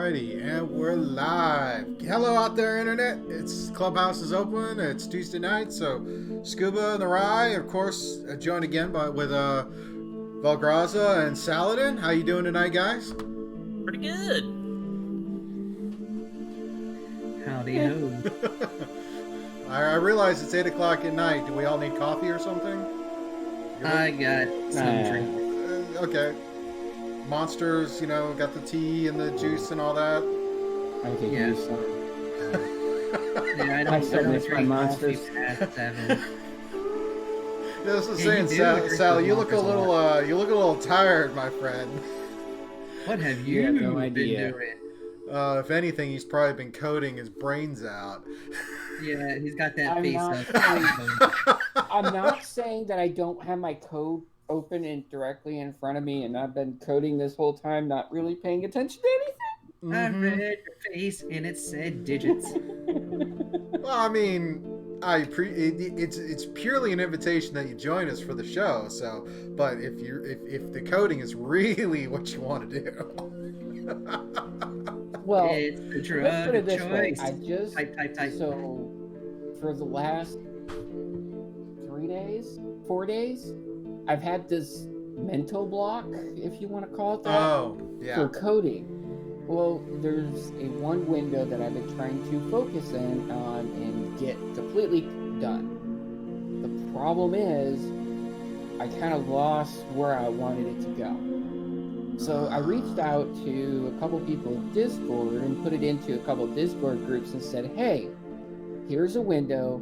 Alrighty, and we're live. Hello out there, internet. It's Clubhouse is open. It's Tuesday night, so Scuba and the Rye, of course, joined again with Valgraza and Saladin. How you doing tonight, guys? Pretty good. Howdy ho. I realize it's 8 o'clock at night. Do we all need coffee or something? I got some drink. Okay. Monsters, got the tea and the juice and all that. I could Yeah. use some. Yeah, I I don't still miss my drink monsters. coffee past 7. Yeah, this is Yeah, saying, you do Sal, drink Sal, those you look a monsters a little, you look a little tired, my friend. What have You you have no been idea. doing? If anything, he's probably been coding his brains out. Yeah, he's got that I'm face not up. I'm not saying that I don't have my code open and directly in front of me, and I've been coding this whole time, not really paying attention to anything. I Mhm. read your face and it said digits. Well, I mean, it's purely an invitation that you join us for the show. So, but if the coding is really what you want to do. Well, It's the let's drug put it of this way. choice. I just Type. so for the last 4 days, I've had this mental block, if you want to call it that, Oh, yeah. for coding. Well, there's one window that I've been trying to focus in on and get completely done. The problem is, I kind of lost where I wanted it to go. So I reached out to a couple people in Discord and put it into a couple Discord groups and said, hey, here's a window.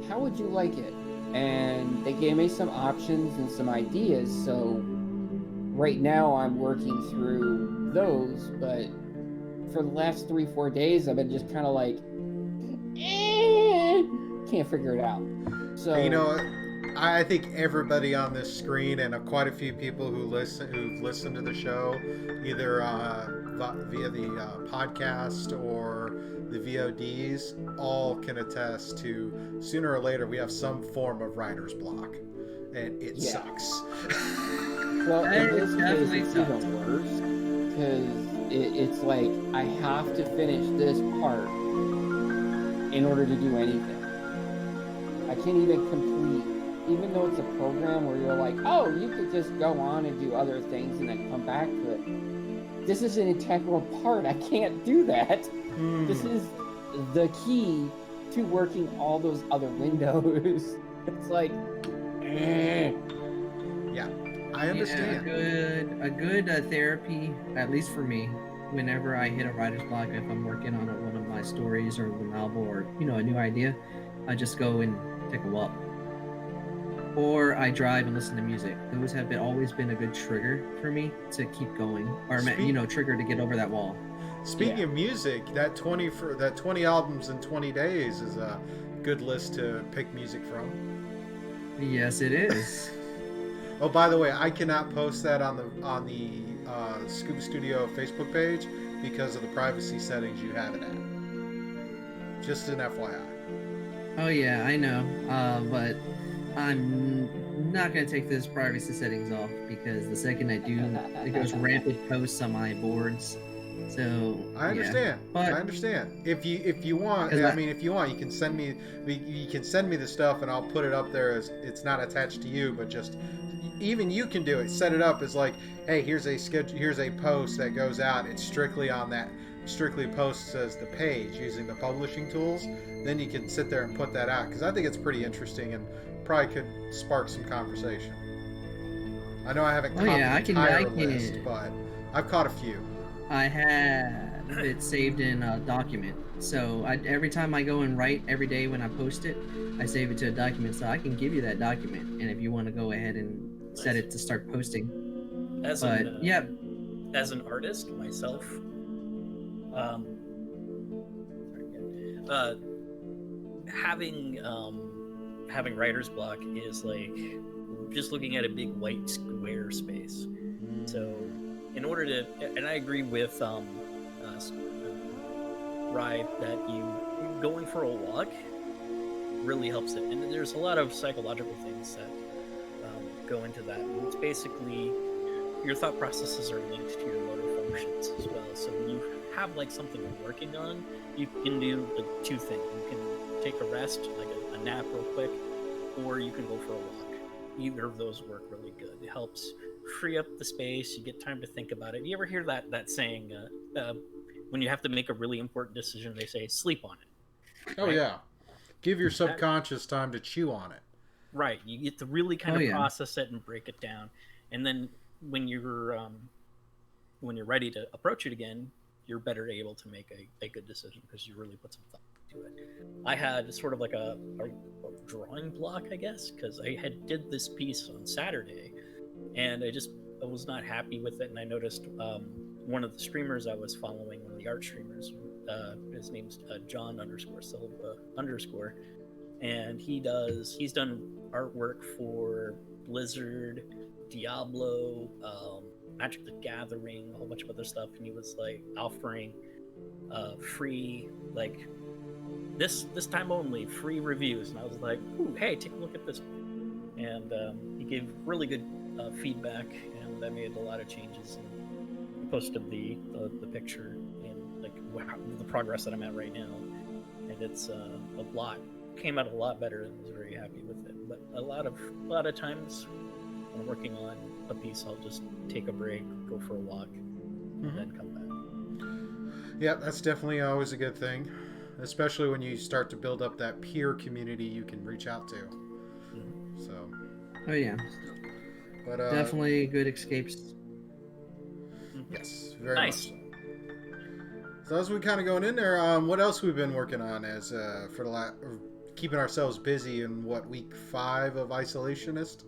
How would you like it? And they gave me some options and some ideas. So right now I'm working through those, but for the last 3-4 days, I've been just kind of like, can't figure it out. So I think everybody on this screen and quite a few people who've listened to the show, either via the podcast or the VODs, all can attest to sooner or later we have some form of writer's block, and it sucks. Well, in It this case, definitely it's sucks. even worse because it's like I have to finish this part in order to do anything. I can't even complete, even though it's a program where you're like, oh, you could just go on and do other things and then come back to it. This is an integral part. I can't do that. This is the key to working all those other windows. It's like, Yeah, I understand. Yeah, a good therapy, at least for me, whenever I hit a writer's block, if I'm working on one of my stories or the novel or, a new idea, I just go and take a walk. Or I drive and listen to music. Those have always been a good trigger for me to keep going, or trigger to get over that wall. Speaking of music, that 20 albums in 20 days is a good list to pick music from. Yes, it is. Oh, by the way, I cannot post that on the Scuba Studio Facebook page because of the privacy settings you have it at. Just an FYI. Oh yeah, I know. But I'm not gonna take those privacy settings off because the second I do, it goes rampant posts on my boards. So I understand. Yeah. But I understand. If you want, if you want, you can send me the stuff and I'll put it up there as it's not attached to you, but just even you can do it. Set it up as like, hey, here's a post that goes out. It's strictly on that. Strictly posts as the page using the publishing tools. Then you can sit there and put that out because I think it's pretty interesting and probably could spark some conversation. I know I haven't caught the entire list, but I've caught a few. I have it saved in a document. So every time I go and write every day when I post it, I save it to a document so I can give you that document. And if you want to go ahead and set it to start posting. As an artist myself, having writer's block is like just looking at a big white square space. So in order to, and I agree with Rye that you going for a walk really helps it, and there's a lot of psychological things that go into that. And it's basically your thought processes are linked to your motor functions as well. So when you have like something you're working on, you can do like two things. You can take a rest, like a nap real quick, or you can go for a walk. Either of those work really good. It helps free up the space. You get time to think about it. You ever hear that saying, when you have to make a really important decision, they say sleep on it. Oh right? yeah, give your subconscious time to chew on it. Right. You get to really kind of process it and break it down, and then when you're ready to approach it again, you're better able to make a good decision because you really put some thought into it. I had sort of like a drawing block, I guess, because I had did this piece on Saturday, and I was not happy with it, and I noticed one of the streamers I was following, one of the art streamers, his name's John _Silva _ and he's done artwork for Blizzard, Diablo, Magic the Gathering, a whole bunch of other stuff, and he was like offering free, like this time only, free reviews, and I was like, ooh, hey, take a look at this, and he gave really good feedback, and I made a lot of changes and posted the picture and like the progress that I'm at right now, and it's came out a lot better, and I was very happy with it. But a lot of times when I'm working on a piece, I'll just take a break, go for a walk, and then come back. Yeah, that's definitely always a good thing, especially when you start to build up that peer community you can reach out to. So. Oh yeah. But definitely good escapes. Yes, very nice. much so. So as we kind of going in there, what else we've been working on as for the keeping ourselves busy in week 5 of Isolationist?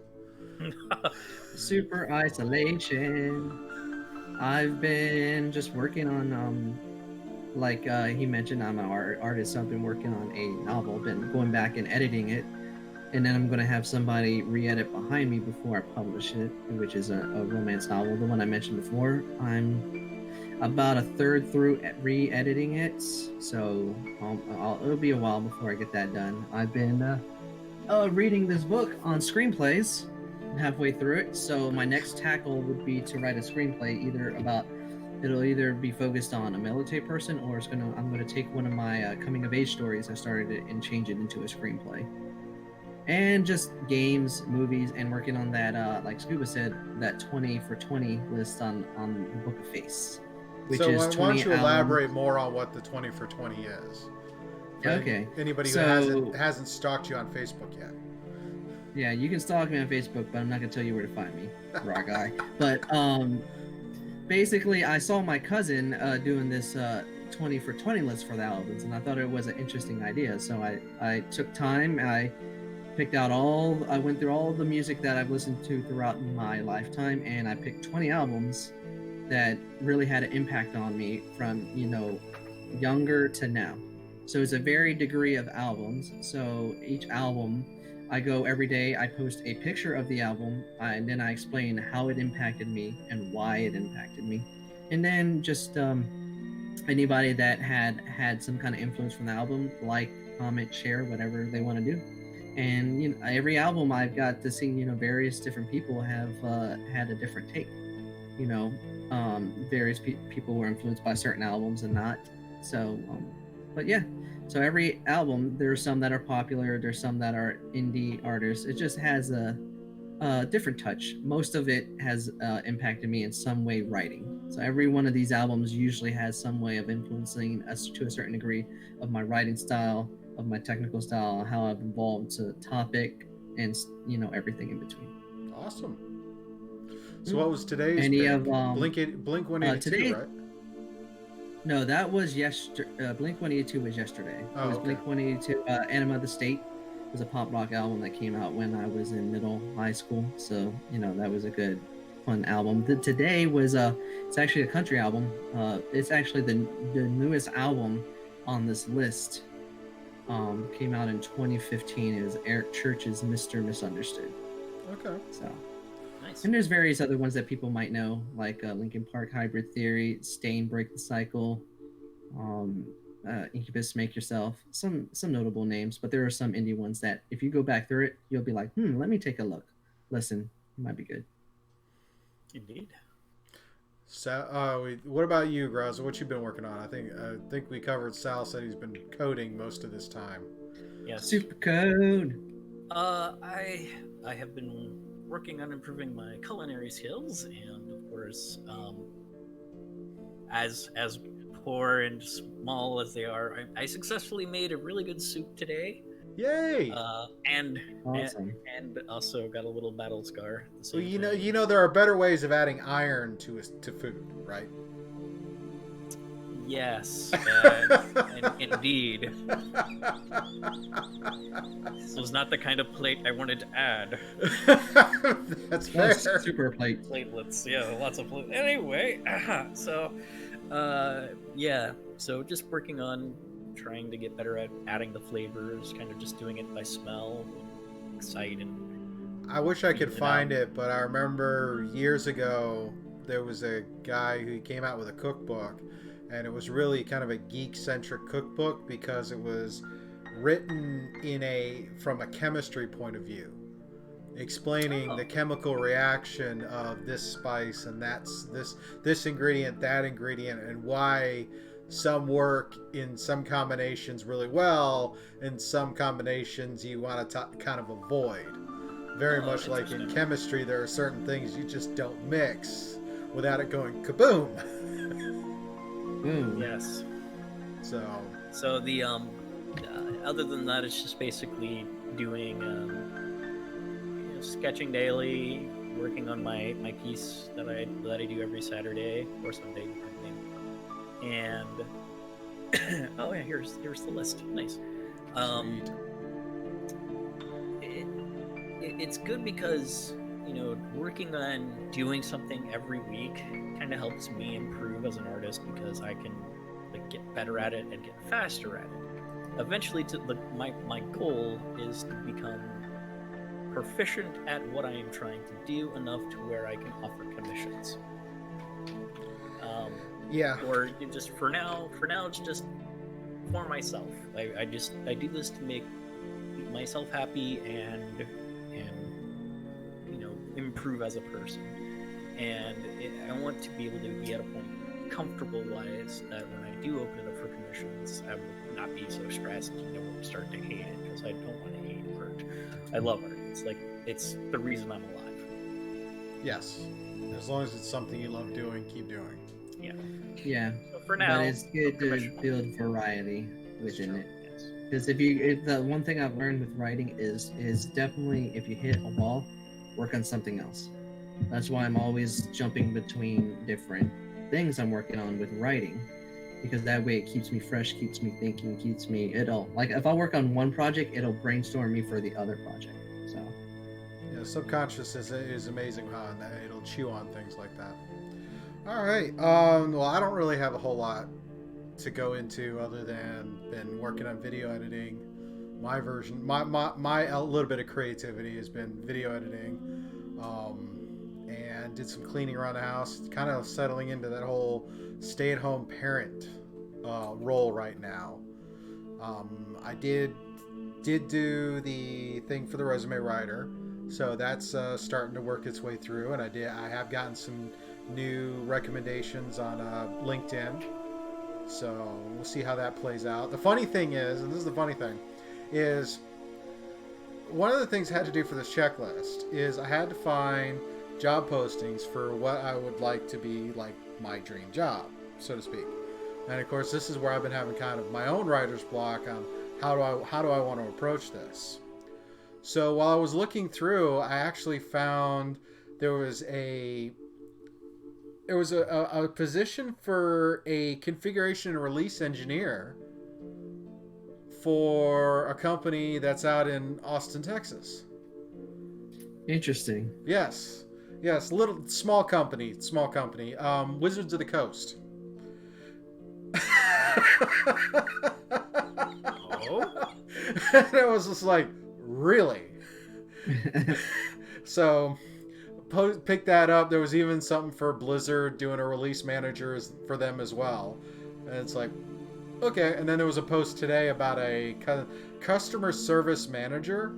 Super isolation. I've been just working on like he mentioned, I'm an artist, so I've been working on a novel, been going back and editing it, and then I'm going to have somebody re-edit behind me before I publish it, which is a romance novel, the one I mentioned before. I'm about a third through re-editing it, so it'll be a while before I get that done. I've been reading this book on screenplays, halfway through it, so my next tackle would be to write a screenplay, it'll either be focused on a military person, or I'm gonna take one of my coming of age stories I started and change it into a screenplay. And just games, movies, and working on that, like Scuba said, that 20 for 20 list on the Book of Face. Which so is why don't you elaborate more on what the 20 for 20 is? Okay. Anybody who hasn't stalked you on Facebook yet. Yeah, you can stalk me on Facebook, but I'm not gonna tell you where to find me, raw guy. But basically, I saw my cousin doing this 20 for 20 list for the albums, and I thought it was an interesting idea. So I took time. I went through all the music that I've listened to throughout my lifetime, and I picked 20 albums that really had an impact on me from younger to now. So it's a varied degree of albums. So each album, I go every day, I post a picture of the album, and then I explain how it impacted me and why it impacted me. And then just anybody that had some kind of influence from the album, like, comment, share, whatever they want to do. And every album I've got to see, various different people have had a different take. Various people were influenced by certain albums and not. So, but yeah. So every album, there's some that are popular, there's some that are indie artists. It just has a different touch. Most of it has impacted me in some way writing. So every one of these albums usually has some way of influencing us to a certain degree of my writing style, of my technical style, how I've evolved to topic, and everything in between. Awesome. So what was today's Any pick? of Blink 182, today, right? No, that was yesterday. Blink 182 was yesterday. Oh, it was okay. Blink 182. Enema of the State was a pop rock album that came out when I was in high school. So that was a good, fun album. Today was it's actually a country album. It's actually the newest album on this list. Came out in 2015. It was Eric Church's Mr. Misunderstood. Okay. So. Nice. And there's various other ones that people might know, like Linkin Park Hybrid Theory, Stain, Break the Cycle, Incubus, Make Yourself, some notable names, but there are some indie ones that if you go back through it, you'll be like, let me take a look. Listen, it might be good. Indeed. What about you, Graza? What you been working on? I think we covered. Sal said he's been coding most of this time. Yes. Super code. I have been working on improving my culinary skills, and of course, as poor and small as they are, I successfully made a really good soup today. Yay! And Awesome. and also got a little battle scar. Well, you know, there are better ways of adding iron to food, right? Yes, indeed. This was not the kind of plate I wanted to add. That's fair. Super plate. Platelets, yeah, lots of platelets. Anyway, so, yeah, so just working on trying to get better at adding the flavors, kind of just doing it by smell, sight, and I wish I could find it, but I remember years ago there was a guy who came out with a cookbook, and it was really kind of a geek-centric cookbook because it was written from a chemistry point of view, explaining the chemical reaction of this spice and this ingredient, that ingredient, and why some work in some combinations really well, and some combinations you want to kind of avoid. Very much like in chemistry, there are certain things you just don't mix without it going kaboom. Yes. So the other than that, it's just basically doing sketching daily, working on my piece that I do every Saturday or Sunday, depending. And oh yeah, here's the list. Nice. It's good because working on doing something every week kind of helps me improve as an artist because I can get better at it and get faster at it. Eventually, my goal is to become proficient at what I am trying to do enough to where I can offer commissions. Yeah. Or just for now it's just for myself. I do this to make myself happy and improve as a person. And I want to be able to be at a point comfortable-wise that when I do open it up for commissions, I will not be so stressed and start to hate it because I don't want to hate art. I love art. It's the reason I'm alive. Yes. As long as it's something you love doing, keep doing. Yeah. Yeah. So for now, but it's good to build variety within it. Yes. Because if the one thing I've learned with writing is definitely if you hit a wall, work on something else. That's why I'm always jumping between different things I'm working on with writing, because that way it keeps me fresh, keeps me thinking, if I work on one project, it'll brainstorm me for the other project. So yeah, subconscious is amazing how it'll chew on things like that. All right. Well, I don't really have a whole lot to go into other than been working on video editing. My version, my a little bit of creativity has been video editing, and did some cleaning around the house. Kind of settling into that whole stay-at-home parent role right now. I did do the thing for the resume writer, so that's starting to work its way through, and I have gotten some new recommendations on LinkedIn, so we'll see how that plays out. The funny thing is, and this is the funny thing, is one of the things I had to do for this checklist is I had to find job postings for what I would like to be like my dream job, so to speak. And of course, this is where I've been having kind of my own writer's block on how do I want to approach this. So while I was looking through, I actually found there was a position for a configuration and release engineer for a company that's out in Austin, Texas. interesting. Yes, little small company. Wizards of the Coast. Oh? And I was just like, really? So pick that up. There was even something for Blizzard doing a release manager for them as well. And it's like, okay. And then there was a post today about a customer service manager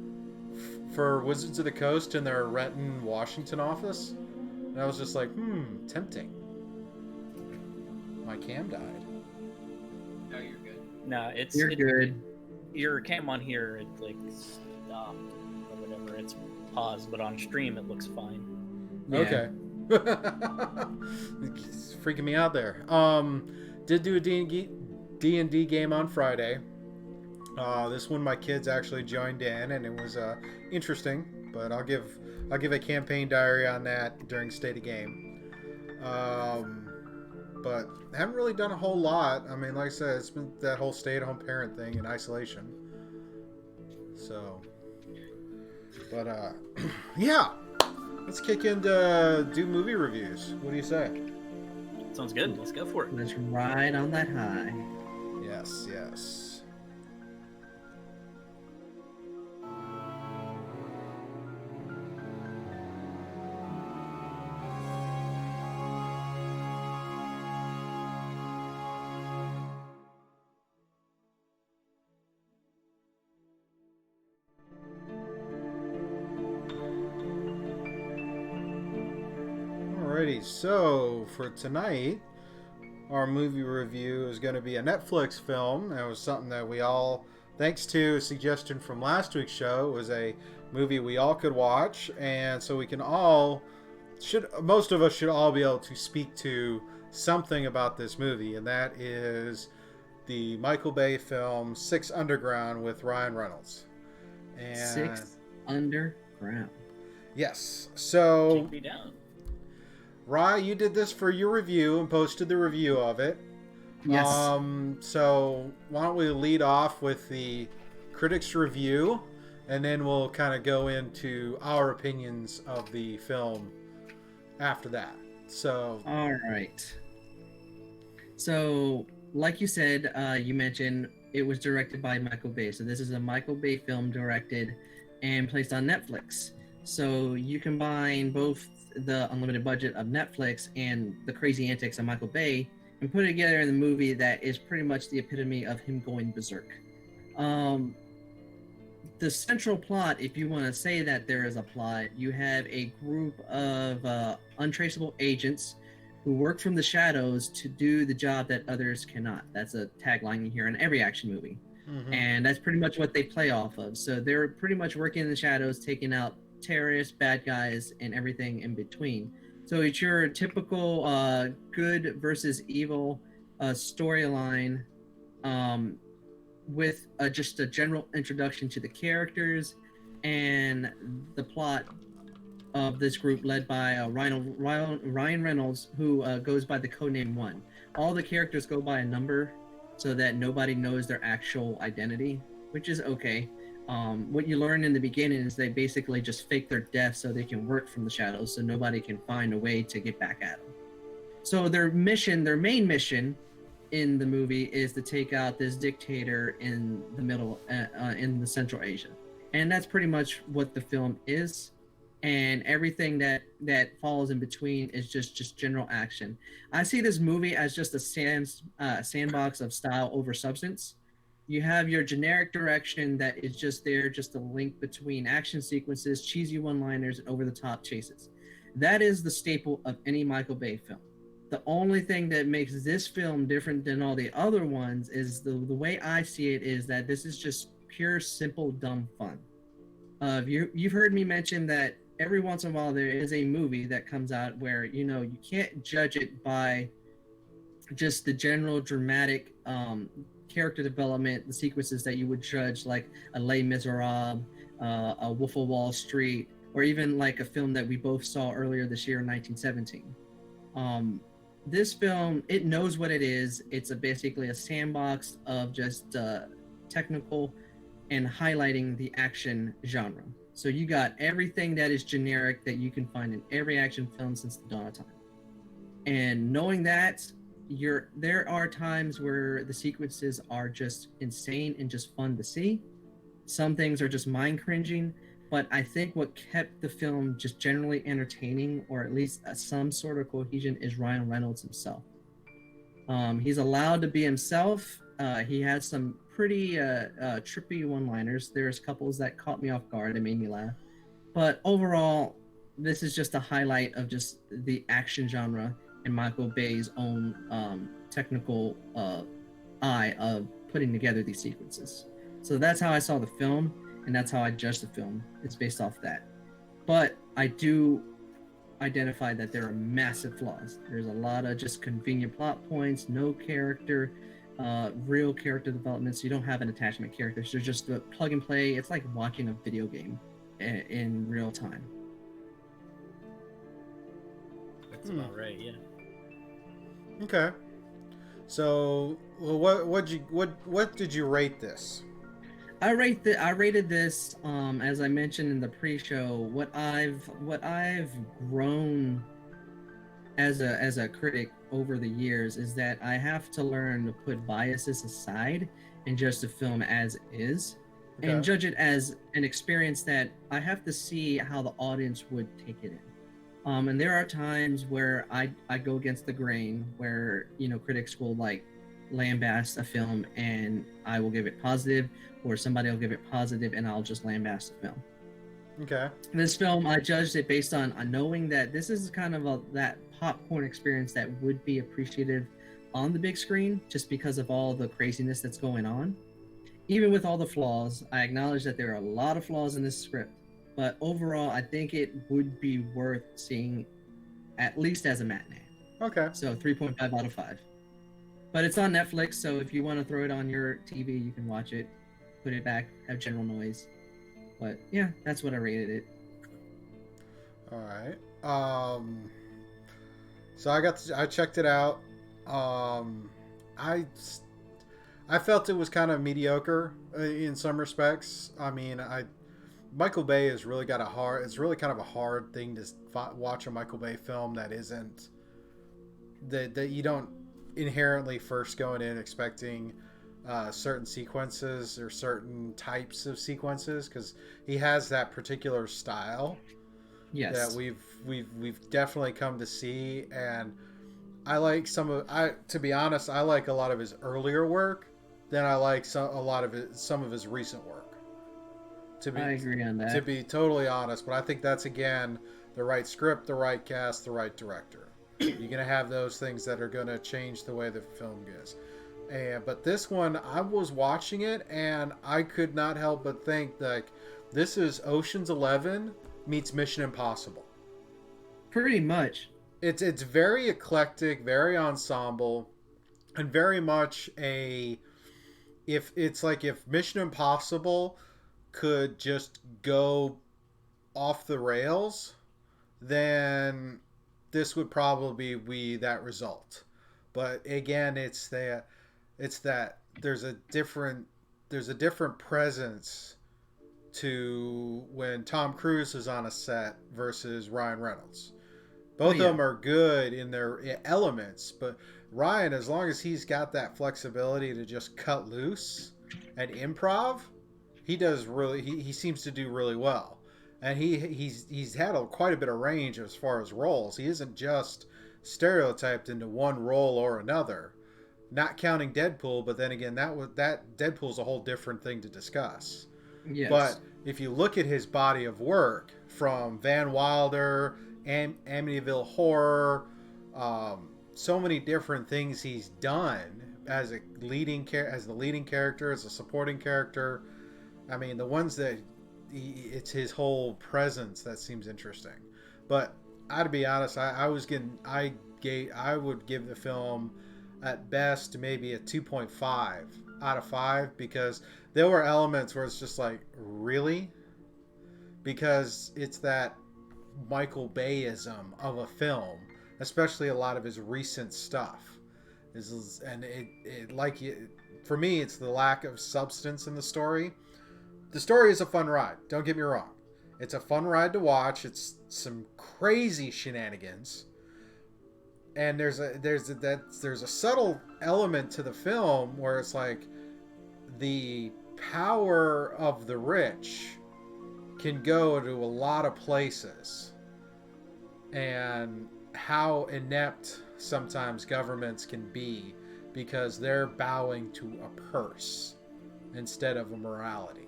for Wizards of the Coast in their Renton, Washington office. And I was just like, tempting. My cam died. No, you're good. No, You're good. Your cam on here, it like stopped or whatever. It's paused, but on stream it looks fine. Yeah. Okay. It's freaking me out there. Did do a D&D game on Friday. This one my kids actually joined in, and it was interesting. But I'll give a campaign diary on that during State of Game. But haven't really done a whole lot. I mean, like I said, it's been that whole stay-at-home parent thing in isolation. So, but yeah, let's kick into do movie reviews. What do you say? Sounds good. Let's go for it. Let's ride on that high. Yes, yes. Alrighty, so for tonight, our movie review is going to be a Netflix film. It was something that we all, thanks to a suggestion from last week's show, it was a movie we all could watch, and so we can all, most of us should all be able to speak to something about this movie, and that is the Michael Bay film Six Underground with Ryan Reynolds. And Six Underground. yes, so Take me down. Rye, you did this for your review and posted the review of it. Yes. So why don't we lead off with the critics' review, and then we'll kind of go into our opinions of the film after that. So. All right. So, like you said, you mentioned it was directed by Michael Bay. So this is a Michael Bay film directed and placed on Netflix. So you combine both the unlimited budget of Netflix and the crazy antics of Michael Bay and put it together in the movie that is pretty much the epitome of him going berserk. The central plot, if you want to say that there is a plot, you have a group of untraceable agents who work from the shadows to do the job that others cannot. That's a tagline you hear in every action movie. Mm-hmm. And that's pretty much what they play off of. So they're pretty much working in the shadows, taking out terrorists, bad guys, and everything in between. So it's your typical good versus evil storyline with just a general introduction to the characters and the plot of this group led by Ryan Reynolds, who goes by the codename One. All the characters go by a number so that nobody knows their actual identity, which is okay. What you learn in the beginning is they basically just fake their death so they can work from the shadows so nobody can find a way to get back at them. So their main mission in the movie is to take out this dictator in the middle, in the Central Asia. And that's pretty much what the film is. And everything that falls in between is just general action. I see this movie as just a sandbox of style over substance. You have your generic direction that is just there, just a link between action sequences, cheesy one-liners, and over-the-top chases. That is the staple of any Michael Bay film. The only thing that makes this film different than all the other ones is the way I see it is that this is just pure, simple, dumb fun. You've heard me mention that every once in a while there is a movie that comes out where, you can't judge it by just the general dramatic character development, the sequences that you would judge like a Les Miserables, a Wolf of Wall Street, or even like a film that we both saw earlier this year in 1917. This film, it knows what it is. It's basically a sandbox of just technical and highlighting the action genre. So you got everything that is generic that you can find in every action film since the dawn of time. And knowing that, there are times where the sequences are just insane and just fun to see. Some things are just mind cringing, but I think what kept the film just generally entertaining, or at least some sort of cohesion, is Ryan Reynolds himself. He's allowed to be himself. He has some pretty trippy one-liners. There's couples that caught me off guard and made me laugh. But overall, this is just a highlight of just the action genre and Michael Bay's own technical eye of putting together these sequences. So that's how I saw the film, and that's how I judge the film. It's based off that. But I do identify that there are massive flaws. There's a lot of just convenient plot points, no character, real character development. So you don't have an attachment character. So just the plug and play. It's like watching a video game in real time. That's about right. Yeah. Okay. So, well, what did you rate this? I rated this, as I mentioned in the pre-show, what I've grown as a critic over the years is that I have to learn to put biases aside and judge the film as is, and judge it as an experience that I have to see how the audience would take it in. And there are times where I go against the grain, where critics will like lambast a film and I will give it positive, or somebody will give it positive and I'll just lambast the film. Okay. This film, I judged it based on knowing that this is kind of that popcorn experience that would be appreciative on the big screen, just because of all the craziness that's going on. Even with all the flaws, I acknowledge that there are a lot of flaws in this script, but overall, I think it would be worth seeing at least as a matinee. Okay. So 3.5 out of 5. But it's on Netflix, so if you want to throw it on your TV, you can watch it, put it back, have general noise. But yeah, that's what I rated it. All right. So I checked it out. I felt it was kind of mediocre in some respects. I mean, Michael Bay has really got it's really kind of a hard thing to watch a Michael Bay film that isn't that you don't inherently first going in expecting certain sequences or certain types of sequences, because he has that particular style. Yes. That we've definitely come to see, and I like to be honest, I like a lot of his earlier work than I like some of his recent work. I agree on that. To be totally honest, but I think that's again the right script, the right cast, the right director. You're gonna have those things that are gonna change the way the film goes. But this one, I was watching it and I could not help but think like this is Ocean's 11 meets Mission Impossible. Pretty much. It's very eclectic, very ensemble, and very much if Mission Impossible could just go off the rails, then this would probably be that result. But again, it's that there's a different presence to when Tom Cruise is on a set versus Ryan Reynolds. Both of them are good in their elements, but Ryan, as long as he's got that flexibility to just cut loose and improv, he seems to do really well. And he's had quite a bit of range as far as roles. He isn't just stereotyped into one role or another. Not counting Deadpool, but then again, that Deadpool's a whole different thing to discuss. Yes. But if you look at his body of work, from Van Wilder, Amityville Horror, so many different things he's done as the leading character, as a supporting character. I mean, the ones that it's his whole presence that seems interesting. But to be honest, I would give the film at best maybe a 2.5 out of 5, because there were elements where it's just like, really? Because it's that Michael Bayism of a film, especially a lot of his recent stuff. For me, it's the lack of substance in the story. The story is a fun ride, don't get me wrong. It's a fun ride to watch. It's some crazy shenanigans. And there's a subtle element to the film where it's like the power of the rich can go to a lot of places, and how inept sometimes governments can be because they're bowing to a purse instead of a morality.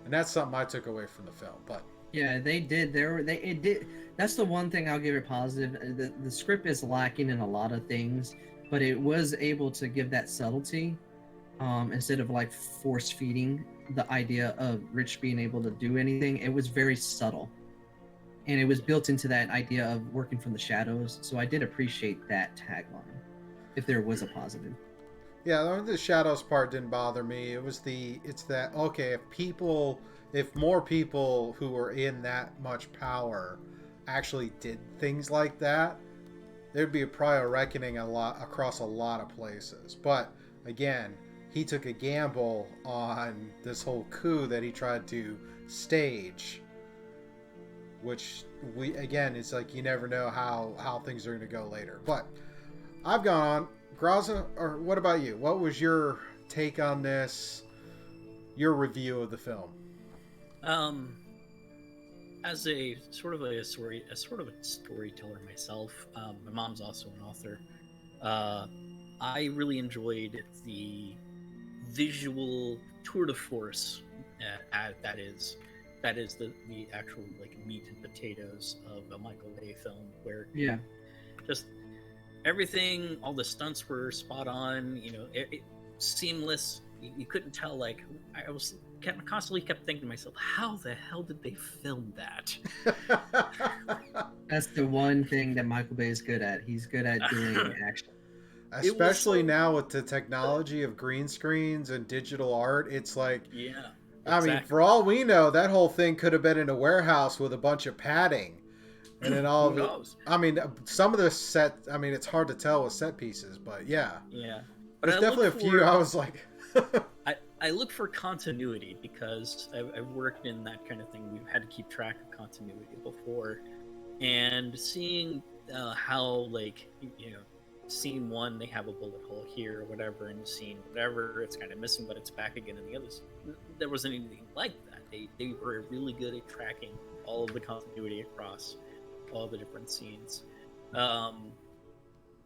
And that's something I took away from the film. But yeah, they did. It did. That's the one thing I'll give it positive. The script is lacking in a lot of things. but it was able to give that subtlety instead of like force feeding the idea of Rich being able to do anything. It was very subtle, and it was built into that idea of working from the shadows. So I did appreciate that tagline, if there was a positive. Yeah, the shadows part didn't bother me. It's that, okay, if more people who were in that much power actually did things like that, there'd be probably a reckoning across a lot of places. But again, he took a gamble on this whole coup that he tried to stage, which it's like you never know how things are going to go later. But I've gone on. Graza, or what about you? What was your take on this? Your review of the film? As a sort of a storyteller myself, my mom's also an author. I really enjoyed the visual tour de force that is the actual like meat and potatoes of a Michael Bay film, where just everything, all the stunts were spot on. Seamless. You couldn't tell. Like constantly kept thinking to myself, how the hell did they film that? That's the one thing that Michael Bay is good at. He's good at doing action. Especially now with the technology of green screens and digital art, it's like, yeah. Exactly. I mean, for all we know, that whole thing could have been in a warehouse with a bunch of padding. And then all of it. I mean, some of the set. I mean, it's hard to tell with set pieces, but yeah. Yeah. But there's definitely a few. I was like. I look for continuity because I've worked in that kind of thing. We've had to keep track of continuity before, and seeing how scene one they have a bullet hole here or whatever, and scene whatever it's kind of missing, but it's back again in the others. There wasn't anything like that. They were really good at tracking all of the continuity across all the different scenes.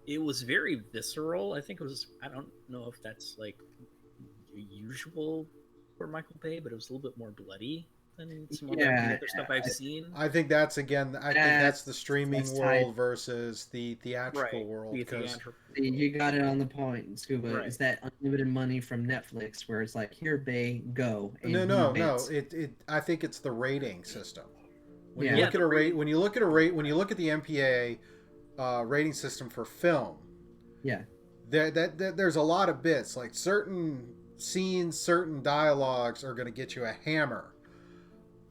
It was very visceral. I think it was, I don't know if that's like usual for Michael Bay, but it was a little bit more bloody than some of the other stuff I've seen. I think that's that's the streaming world versus the theatrical world. You got it on the point, Scuba. Right. Is that unlimited money from Netflix where it's like, here, Bay, go. No. I think it's the rating system. When you look at when you look at the MPA rating system for film, there's a lot of bits, like certain scenes, certain dialogues are going to get you a hammer.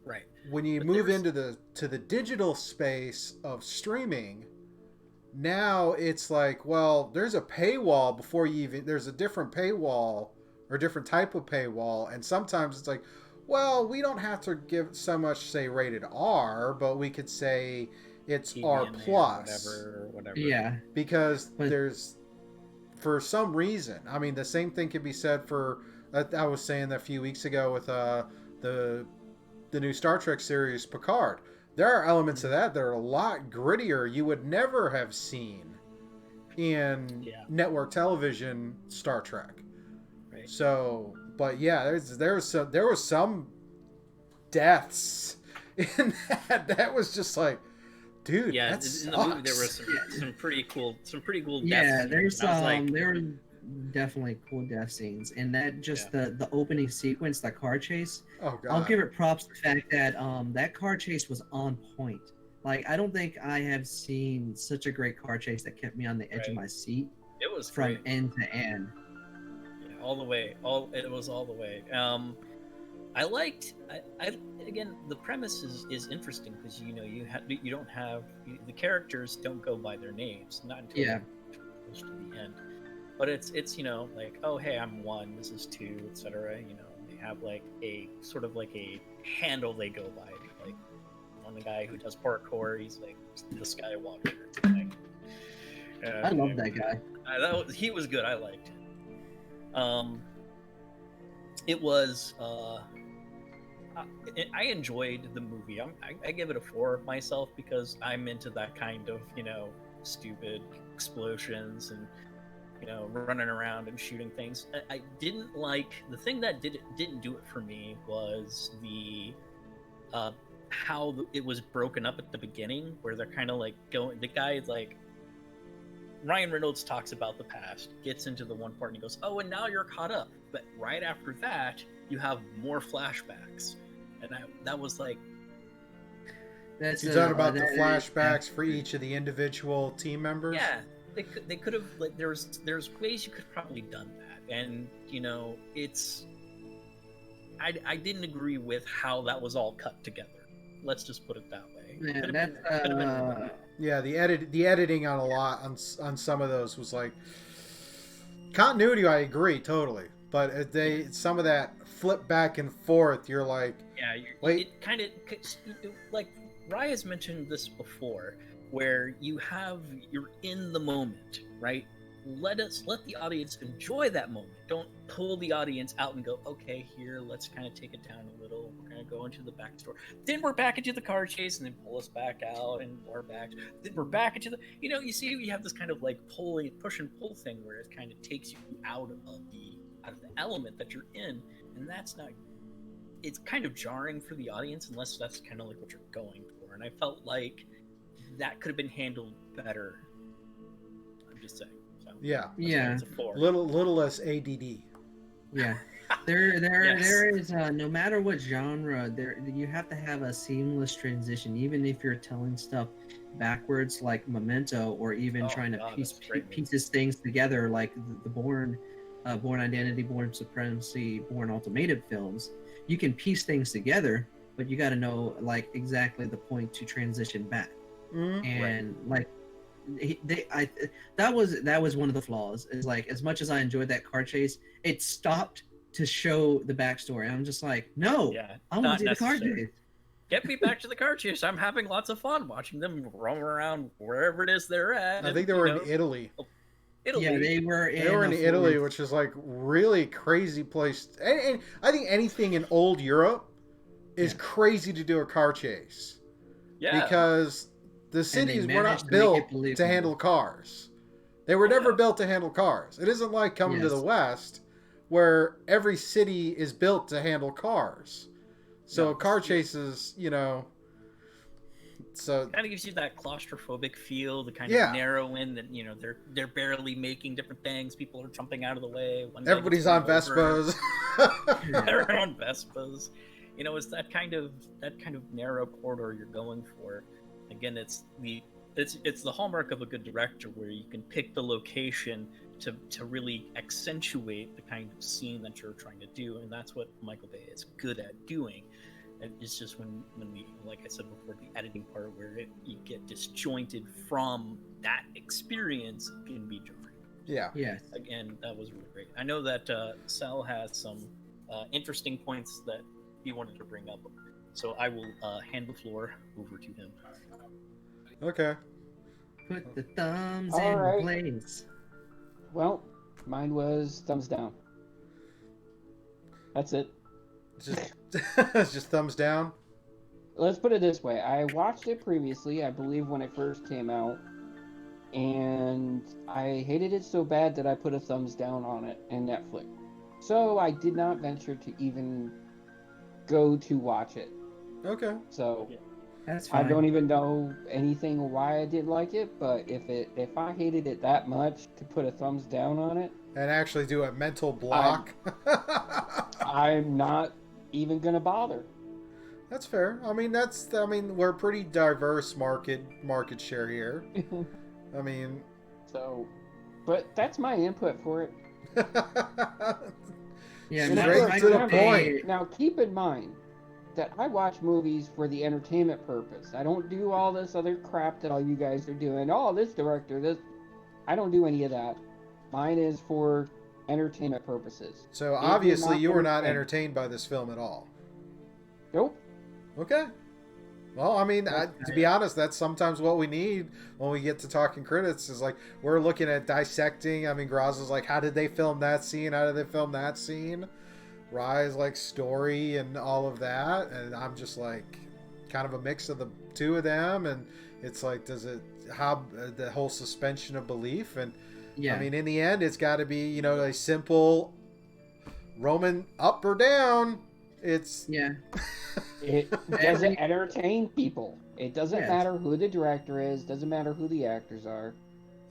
Right. When you move into the digital space of streaming, now it's like, well, there's a paywall before you even. There's a different paywall or different type of paywall, and sometimes it's like, well, we don't have to give so much, say, rated R, but we could say it's R+. Whatever. Yeah. Because there's, for some reason, I mean, the same thing could be said for, I was saying that a few weeks ago with the new Star Trek series, Picard. There are elements of that are a lot grittier. You would never have seen in network television Star Trek. Right. So... But yeah, there was some deaths in that. That was just like, dude. Yeah, that in the movie there were some pretty cool deaths. Yeah, there were definitely cool death scenes, and that just the opening sequence, the car chase. Oh god! I'll give it props to the fact that that car chase was on point. Like, I don't think I have seen such a great car chase that kept me on the edge of my seat. It was from end to end. All the way. It was all the way. I liked. Again, the premise is interesting because you don't have the characters don't go by their names, not until close to the end. But it's like, oh hey, I'm 1, this is 2, etc. They have like a sort of like a handle they go by. Like one, the guy who does parkour, he's like the Skywalker. I love that guy. He was good. I liked him. It was I enjoyed the movie. I give it a 4 myself because I'm into that kind of stupid explosions and running around and shooting things. I didn't like the thing that didn't do it for me was the how it was broken up at the beginning, where they're kind of like going. The guy like Ryan Reynolds talks about the past, gets into the one part, and he goes, "Oh, and now you're caught up." But right after that, you have more flashbacks, and that was like, you're talking about the flashbacks for each of the individual team members. Yeah, they could have, like, there's ways you could have probably done that, and you know, it's I didn't agree with how that was all cut together. Let's just put it that way. Yeah, the editing on some of those was like continuity. I agree totally, but some of that flip back and forth. You're like, yeah, wait, it kind of like Raya's mentioned this before, where you're in the moment, right? Let the audience enjoy that moment. Don't pull the audience out and go, okay, here, let's kind of take it down a little. We're going to go into the backstory. Then we're back into the car chase, and then pull us back out, and we're back. Then we're back into the, you see, you have this kind of like push and pull thing where it kind of takes you out of the element that you're in, and that's not. It's kind of jarring for the audience unless that's kind of like what you're going for. And I felt like that could have been handled better. I'm just saying. Yeah. It's a 4. Little less ADD. Yeah. There is no matter what genre, you have to have a seamless transition, even if you're telling stuff backwards, like Memento, or even trying to pieces things together, like the Bourne Identity, Bourne Supremacy, Bourne Ultimatum films. You can piece things together, but you got to know like exactly the point to transition back. Mm-hmm. And like. That was one of the flaws. Is like, as much as I enjoyed that car chase, it stopped to show the backstory. I'm just like, no, I want to see the car chase. Get me back to the car chase. I'm having lots of fun watching them roam around wherever it is they're at. I think they were in Italy. Italy. Yeah, they were in Italy, which is like really crazy place. And I think anything in old Europe is crazy to do a car chase. Yeah, because the cities were not built to handle cars. They were never built to handle cars. It isn't like coming to the West, where every city is built to handle cars. So car chases, so it kind of gives you that claustrophobic feel, the kind of narrow in that, they're barely making different things. People are jumping out of the way. Everybody's on Vespas. They're on Vespas. It's that kind of narrow corridor you're going for. Again, it's the hallmark of a good director, where you can pick the location to really accentuate the kind of scene that you're trying to do, and that's what Michael Bay is good at doing. And it's just when we, like I said before, the editing part where you get disjointed from that experience can be jarring. Yeah. Yes. Again, that was really great. I know that Sal has some interesting points that he wanted to bring up, so I will hand the floor over to him. Okay. Put the thumbs in place. Well, mine was thumbs down. That's it. It's just thumbs down? Let's put it this way. I watched it previously, I believe when it first came out, and I hated it so bad that I put a thumbs down on it in Netflix. So I did not venture to even go to watch it. Okay. So... Yeah. That's fine. I don't even know anything why I didn't like it, but if I hated it that much to put a thumbs down on it and actually do a mental block, I'm not even gonna bother. That's fair. I mean, we're a pretty diverse market share here. I mean, but that's my input for it. Yeah, straight to the point. Now keep in mind that I watch movies for the entertainment purpose. I don't do all this other crap that all you guys are doing. Oh, this director, this... I don't do any of that. Mine is for entertainment purposes. So obviously you were not entertained by this film at all. Nope. Okay. Well, I mean, to be honest, that's sometimes what we need when we get to talking critics, is like, we're looking at dissecting. I mean, Graz is like, how did they film that scene? How did they film that scene? Rise, like, story and all of that, and I'm just like kind of a mix of the two of them, and it's like, does it have the whole suspension of belief? And I mean, in the end, it's got to be, a simple Roman up or down. It's it doesn't entertain people. It doesn't matter who the director is, doesn't matter who the actors are.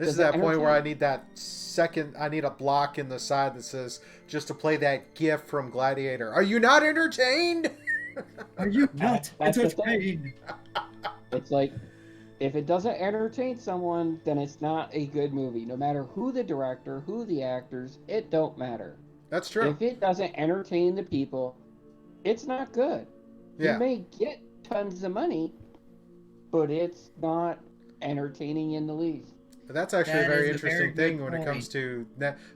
This is that point where I need a block in the side that says, just to play that GIF from Gladiator. Are you not entertained? Are you not entertained? It's like, if it doesn't entertain someone, then it's not a good movie. No matter who the director, who the actors, it don't matter. That's true. If it doesn't entertain the people, it's not good. Yeah. You may get tons of money, but it's not entertaining in the least. But that's actually a very interesting thing when it comes to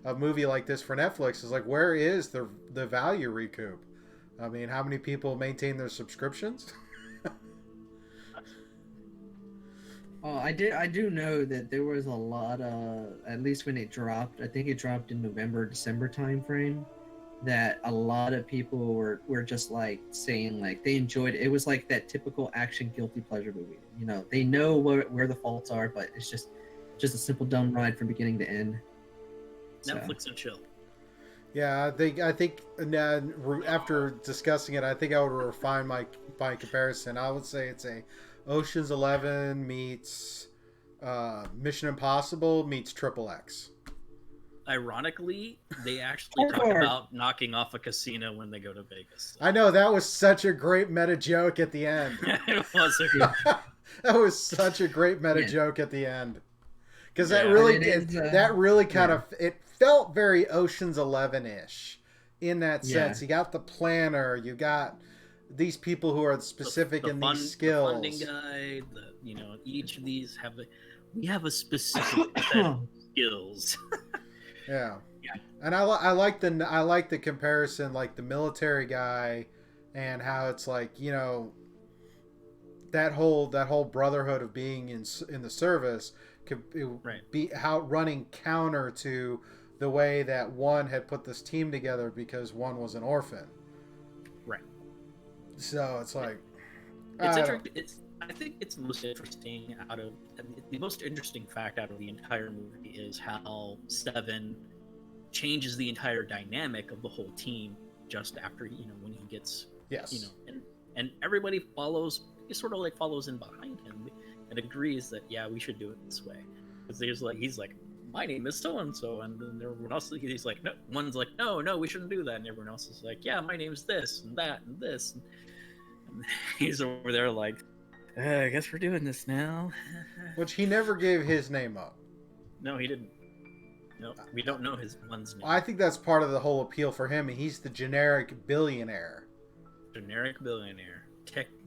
a movie like this for Netflix. Is like, where is the value recoup? I mean, how many people maintain their subscriptions? Oh, I do know that there was a lot of, at least when it dropped, I think it dropped in November, December time frame, that a lot of people were just like saying like they enjoyed it. It was like that typical action guilty pleasure movie. You know, they know where the faults are, but it's just a simple dumb ride from beginning to end. Netflix and chill. Yeah, I think after discussing it, I think I would refine my comparison. I would say it's a Ocean's 11 meets Mission Impossible meets Triple X. Ironically, they actually talk about knocking off a casino when they go to Vegas. I know, that was such a great meta joke at the end. It was. That was such a great meta joke at the end. Because that really kind of, it felt very Ocean's 11-ish in that sense. You got the planner, you got these people who are specific in these skills. The funding guide, each of these we have a specific set of skills. Yeah. And I like the comparison, like the military guy, and how it's like, that whole brotherhood of being in the service could be running counter to the way that one had put this team together because one was an orphan. Right. So it's like, it's interesting. I think it's most interesting the most interesting fact out of the entire movie is how Seven changes the entire dynamic of the whole team just after when he gets and everybody follows in behind him and agrees that we should do it this way, because he's like, my name is so and so, and then everyone else he's like, no, one's like, no, we shouldn't do that, and everyone else is like, yeah, my name's this and that and this, and he's over there like, I guess we're doing this now. Which he never gave his name up. No, he didn't. No, we don't know one's name. I think that's part of the whole appeal for him. He's the generic billionaire.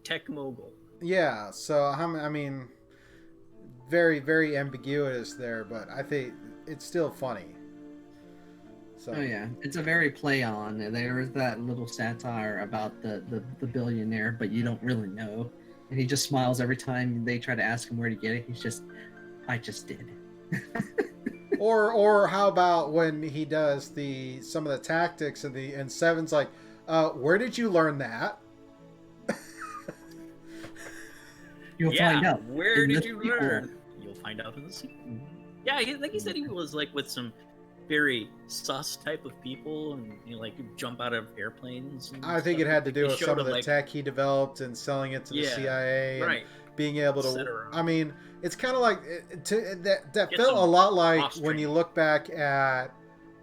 Tech mogul. Yeah, so I mean, very, very ambiguous there, but I think it's still funny. So. Oh yeah, it's a very play on. There's that little satire about the billionaire, but you don't really know. And he just smiles every time they try to ask him where to get it. He's just, I just did. or how about when he does some of the tactics and Seven's like, where did you learn that? You'll find out. Where did you learn? You'll find out in the sequel. Yeah, like he said, he was like with some very sus type of people, and jump out of airplanes. I think it had to do with some of the tech he developed and selling it to the CIA, and being able to. I mean, it's kind of like that felt a lot like when you look back at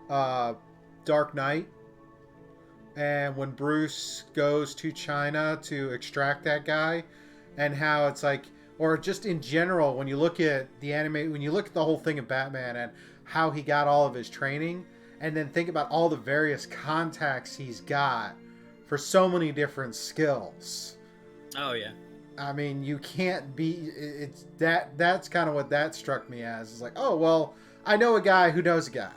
Dark Knight, and when Bruce goes to China to extract that guy, and how it's like, or just in general, when you look at when you look at the whole thing of Batman and how he got all of his training, and then think about all the various contacts he's got for so many different skills. Oh yeah. I mean, you can't be. That's kind of what that struck me as. It's like, oh well, I know a guy who knows a guy.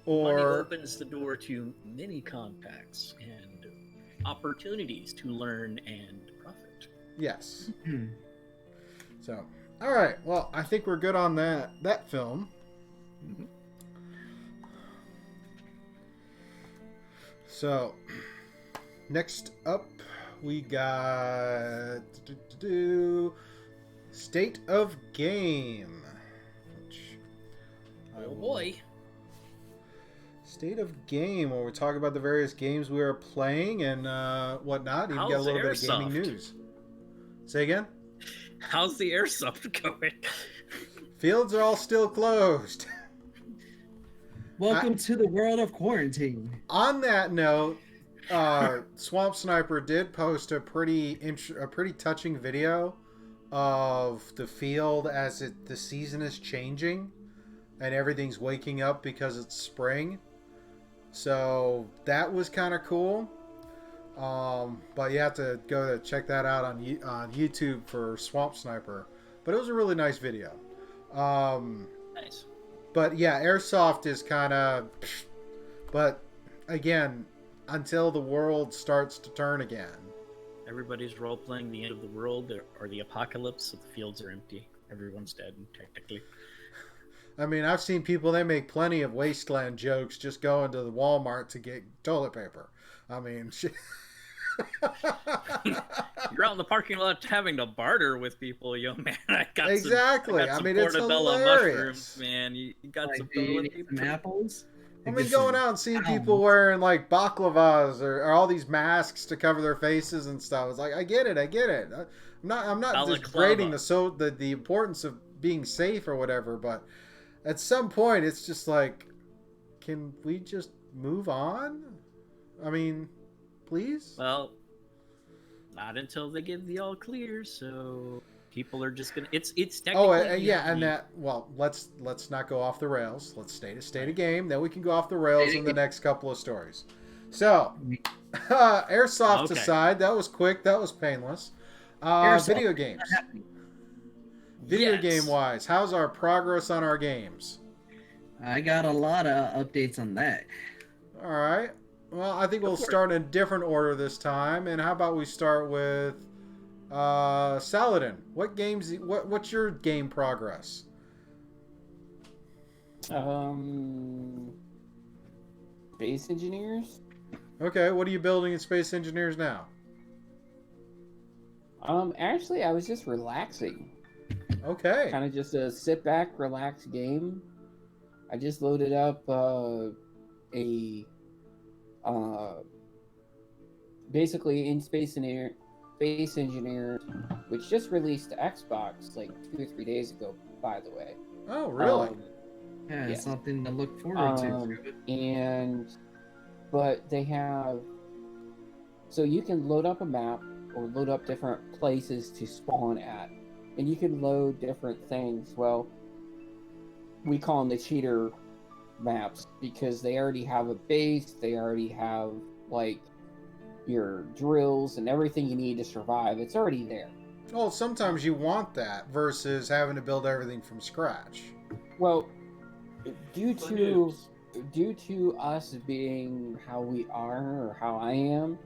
Or money opens the door to many contacts and opportunities to learn and profit. Yes. So, all right. Well, I think we're good on that film. Mm-hmm. So, next up, we got State of Game. Oh boy. State of Game, where we talk about the various games we are playing and whatnot. You can get a little bit of gaming news. Say again? How's the airsoft going? Fields are all still closed. Welcome to the world of quarantine. On that note, Swamp Sniper did post a pretty touching video of the field as the season is changing and everything's waking up because it's spring. So that was kind of cool. But you have to go to check that out on YouTube for Swamp Sniper. But it was a really nice video. Nice. But yeah, Airsoft is kind of... But again, until the world starts to turn again. Everybody's role-playing the end of the world or the apocalypse, so the fields are empty. Everyone's dead, technically. I mean, I've seen people, they make plenty of wasteland jokes just going to the Walmart to get toilet paper. I mean... You're out in the parking lot having to barter with people, yo, man. I got exactly. some It's portobello hilarious. Mushrooms, man. You got Like, some some apples. I mean, going out and seeing people wearing like baklavas or all these masks to cover their faces and stuff. It's like, I get it. I'm not degrading the importance of being safe or whatever, but at some point, it's just like, can we just move on? I mean, please? Well, not until they give the all clear, so people are just gonna. It's technically. Yeah, and that. Well, let's not go off the rails. Let's stay to state a game. Then we can go off the rails in the next couple of stories. So, Airsoft aside, that was quick. That was painless. Video games. Video game wise, how's our progress on our games? I got a lot of updates on that. All right. Well, I think we'll start in a different order this time. And how about we start with Saladin? What games? What's your game progress? Space Engineers. Okay, what are you building in Space Engineers now? Actually, I was just relaxing. Okay. Kind of just a sit back, relax game. I just loaded up basically in Space Engineer, which just released to Xbox like 2 or 3 days ago, by the way. Oh, really? Yeah, something to look forward to. But they have, so you can load up a map or load up different places to spawn at, and you can load different things. Well, we call them the cheater maps because they already have a base, they already have like your drills and everything you need to survive. It's already there. Well, sometimes you want that versus having to build everything from scratch. Well, due to us being how we are or how I am,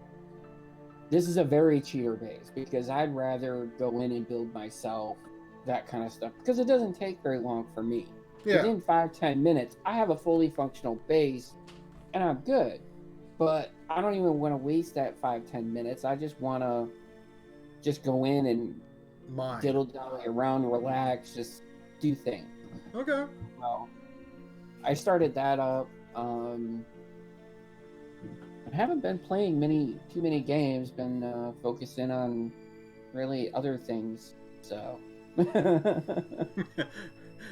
this is a very cheater base because I'd rather go in and build myself, that kind of stuff, because it doesn't take very long for me. Yeah. Within 5-10 minutes, I have a fully functional base, and I'm good. But I don't even want to waste that 5-10 minutes. I just want to just go in and diddle dally around, relax, just do things. Okay. Well, I started that up. I haven't been playing too many games. Been focusing on really other things. So.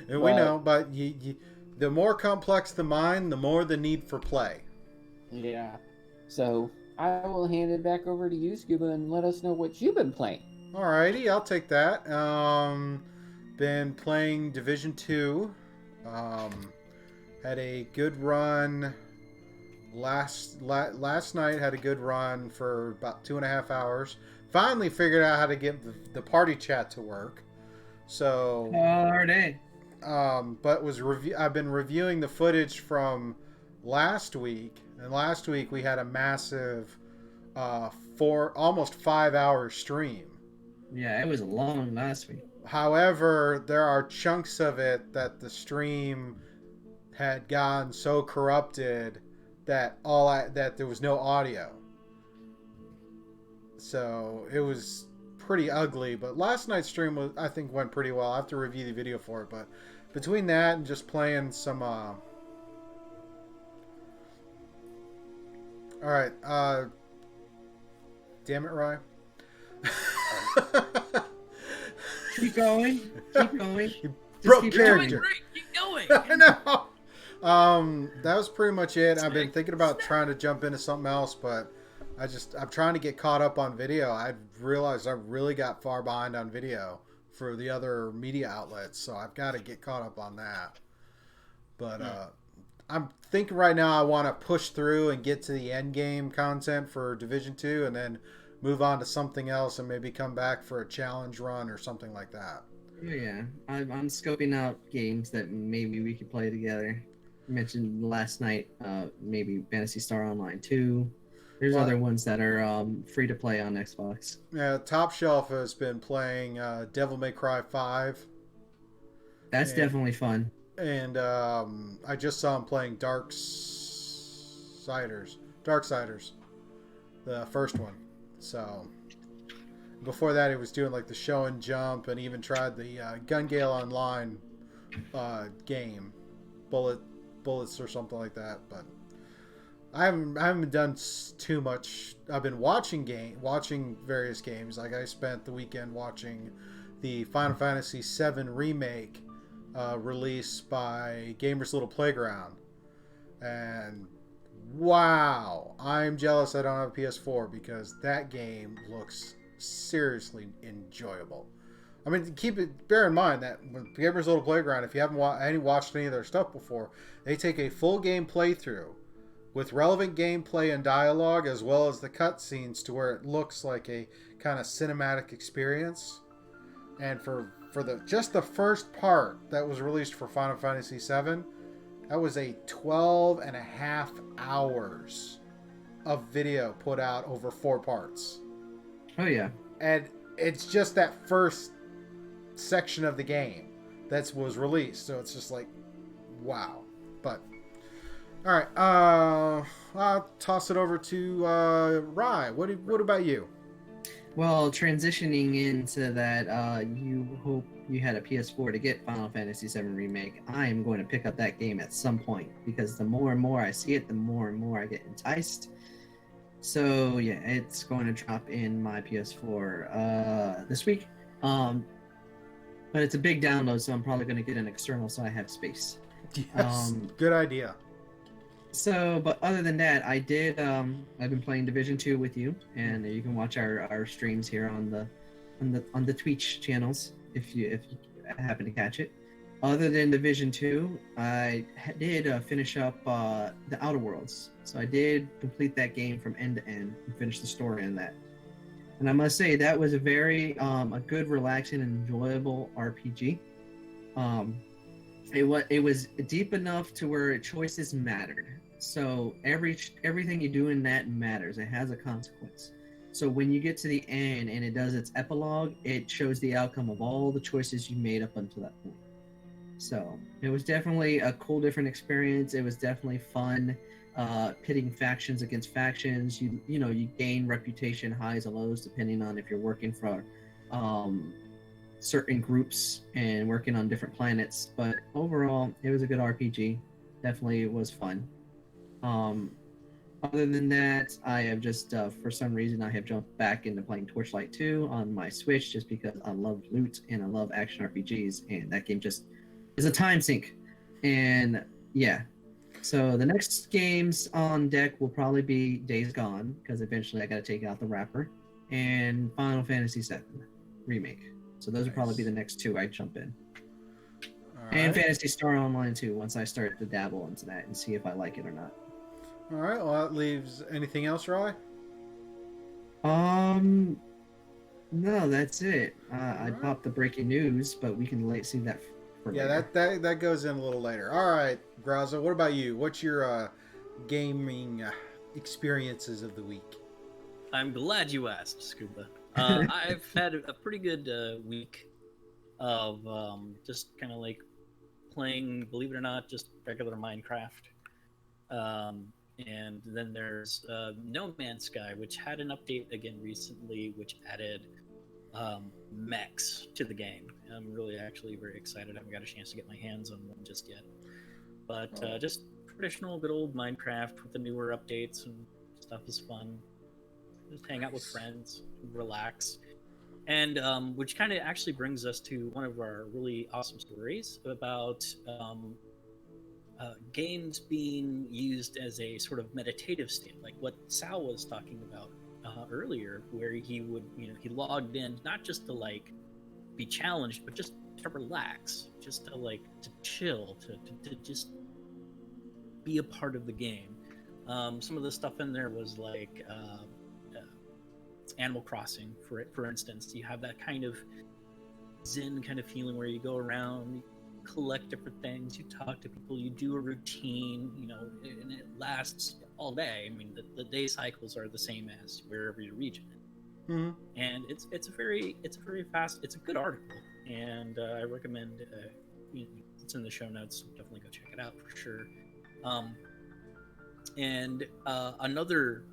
And we know, but the more complex the mind, the more the need for play. Yeah. So I will hand it back over to you, Scuba, and let us know what you've been playing. Alrighty, I'll take that. Been playing Division 2. Had a good run last night. Had a good run for about 2.5 hours. Finally figured out how to get the party chat to work. So. But I've been reviewing the footage from last week, and last week we had a massive, almost 5-hour stream. Yeah, it was long last week. However, there are chunks of it that the stream had gotten so corrupted that that there was no audio. So it was pretty ugly. But last night's stream I think went pretty well. I have to review the video for it, but between that and just playing some all right, damn it, Rye. Keep going. Broke character. Keep going. I know. That was pretty much it. I've been thinking about trying to jump into something else, but I'm trying to get caught up on video. I realized I really got far behind on video for the other media outlets, so I've got to get caught up on that. But I'm thinking right now I want to push through and get to the end game content for Division 2 and then move on to something else and maybe come back for a challenge run or something like that. Yeah, I'm scoping out games that maybe we could play together. I mentioned last night, maybe Phantasy Star Online 2. There's other ones that are free to play on Xbox. Yeah, Top Shelf has been playing Devil May Cry 5. That's definitely fun. And I just saw him playing Darksiders, the first one. So before that, he was doing like the show and jump, and even tried the Gun Gale Online game, bullets or something like that. But I haven't done too much. I've been watching various games. Like I spent the weekend watching the Final Fantasy VII Remake released by Gamers Little Playground, and wow, I'm jealous I don't have a PS4 because that game looks seriously enjoyable. I mean, bear in mind that when Gamers Little Playground, if you haven't watched any of their stuff before, they take a full game playthrough with relevant gameplay and dialogue, as well as the cutscenes, to where it looks like a kind of cinematic experience. And for just the first part that was released for Final Fantasy VII, that was a 12 and a half hours of video put out over 4 parts. Oh yeah. And it's just that first section of the game that was released, so it's just like, wow. But all right, I'll toss it over to Rye. What about you? Well, transitioning into that, you hope you had a PS4 to get Final Fantasy VII Remake. I am going to pick up that game at some point, because the more and more I see it, the more and more I get enticed. So yeah, it's going to drop in my PS4 this week. But it's a big download, so I'm probably going to get an external so I have space. Yes, good idea. So, but other than that, I've been playing Division 2 with you, and you can watch our streams here on the Twitch channels if you happen to catch it. Other than Division 2, I did finish up the Outer Worlds. So I did complete that game from end to end and finish the story in that. And I must say that was a very a good, relaxing, and enjoyable RPG. It was deep enough to where choices mattered. So everything you do in that matters. It has a consequence. So when you get to the end and it does its epilogue, it shows the outcome of all the choices you made up until that point. So it was definitely a cool, different experience. It was definitely fun, pitting factions against factions. You gain reputation highs and lows depending on if you're working for certain groups and working on different planets. But overall, it was a good RPG. Definitely, it was fun. Other than that, I have just, for some reason, I have jumped back into playing Torchlight 2 on my Switch just because I love loot and I love action RPGs, and that game just is a time sink. And yeah, so the next games on deck will probably be Days Gone, because eventually I got to take out the wrapper, and Final Fantasy VII Remake. So those will probably be the next 2 I jump in. All right. And Phantasy Star Online 2 once I start to dabble into that and see if I like it or not. All right. Well, that leaves anything else, Roy? No, that's it. I popped the breaking news, but we can see that for later. that goes in a little later. All right, Graza, what about you? What's your gaming experiences of the week? I'm glad you asked, Scuba. I've had a pretty good week of just kind of like playing, believe it or not, just regular Minecraft. And then there's No Man's Sky, which had an update again recently, which added mechs to the game. I'm really actually very excited. I haven't got a chance to get my hands on one just yet. But just traditional good old Minecraft with the newer updates and stuff is fun. Just hang out with friends, relax. And which kind of actually brings us to one of our really awesome stories about games being used as a sort of meditative state, like what Sal was talking about earlier, where he would, he logged in not just to like be challenged, but just to relax, just to like to chill, to just be a part of the game. Some of the stuff in there was like Animal Crossing, for instance. You have that kind of zen kind of feeling where you go around, you collect different things, you talk to people, you do a routine, and it lasts all day. I mean, the day cycles are the same as wherever your region is. Mm-hmm. And it's a very fast. It's a good article, and I recommend. It's in the show notes. So definitely go check it out for sure. And another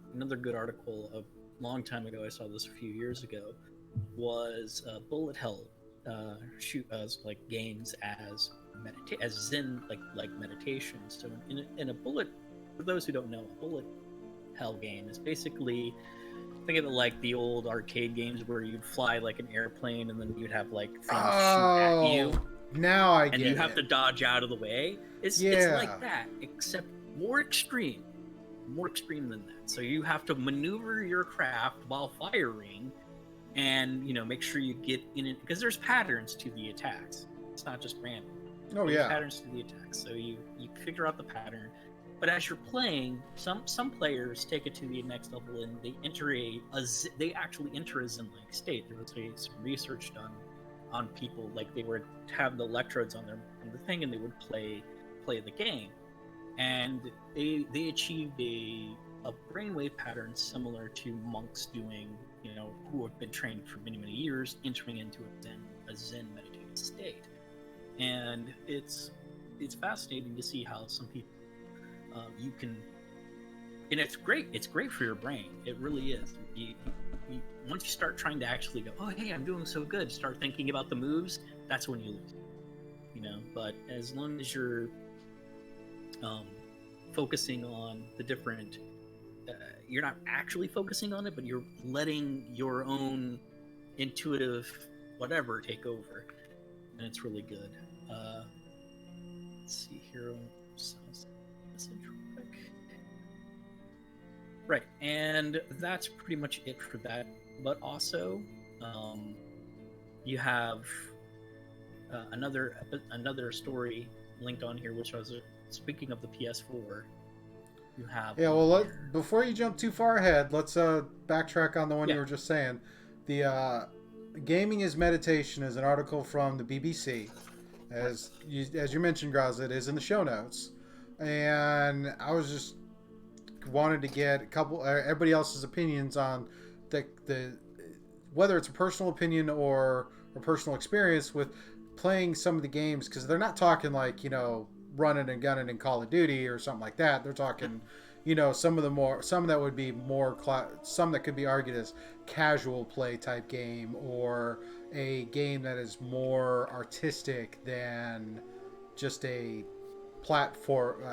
good article a long time ago. I saw this a few years ago. Was Bullet Hell shoot like games as Zen like meditation. So in a bullet, for those who don't know, a bullet hell game is basically, think of it like the old arcade games where you'd fly like an airplane and then you'd have like things shoot at you. Now I get it. And you have to dodge out of the way. It's like that, except more extreme than that. So you have to maneuver your craft while firing, and make sure you get in it, because there's patterns to the attacks. It's not just random. There's patterns to the attacks. So you figure out the pattern. But as you're playing, some players take it to the next level and they enter they actually enter a zen-like state. There was some research done on people, like they would have the electrodes on the thing and they would play the game, and they achieved a brainwave pattern similar to monks doing, who have been trained for many years, entering into a zen meditative state. And it's fascinating to see how some people you can, and it's great for your brain. It really is. You once you start trying to actually go, oh hey, I'm doing so good, start thinking about the moves, that's when you lose. But as long as you're focusing on the different, you're not actually focusing on it, but you're letting your own intuitive whatever take over, and it's really good. Let's see here. Right, and that's pretty much it for that. But also, you have another story linked on here, which was speaking of the PS4. You have before you jump too far ahead, let's backtrack on the one you were just saying. The Gaming is Meditation is an article from the BBC, as you mentioned, Graz. It is in the show notes, and I was just wanted to get a couple everybody else's opinions on the whether it's a personal opinion or a personal experience with playing some of the games, because they're not talking like running and gunning in Call of Duty or something like that. They're talking some that would be more some that could be argued as casual play type game, or a game that is more artistic than just a platform,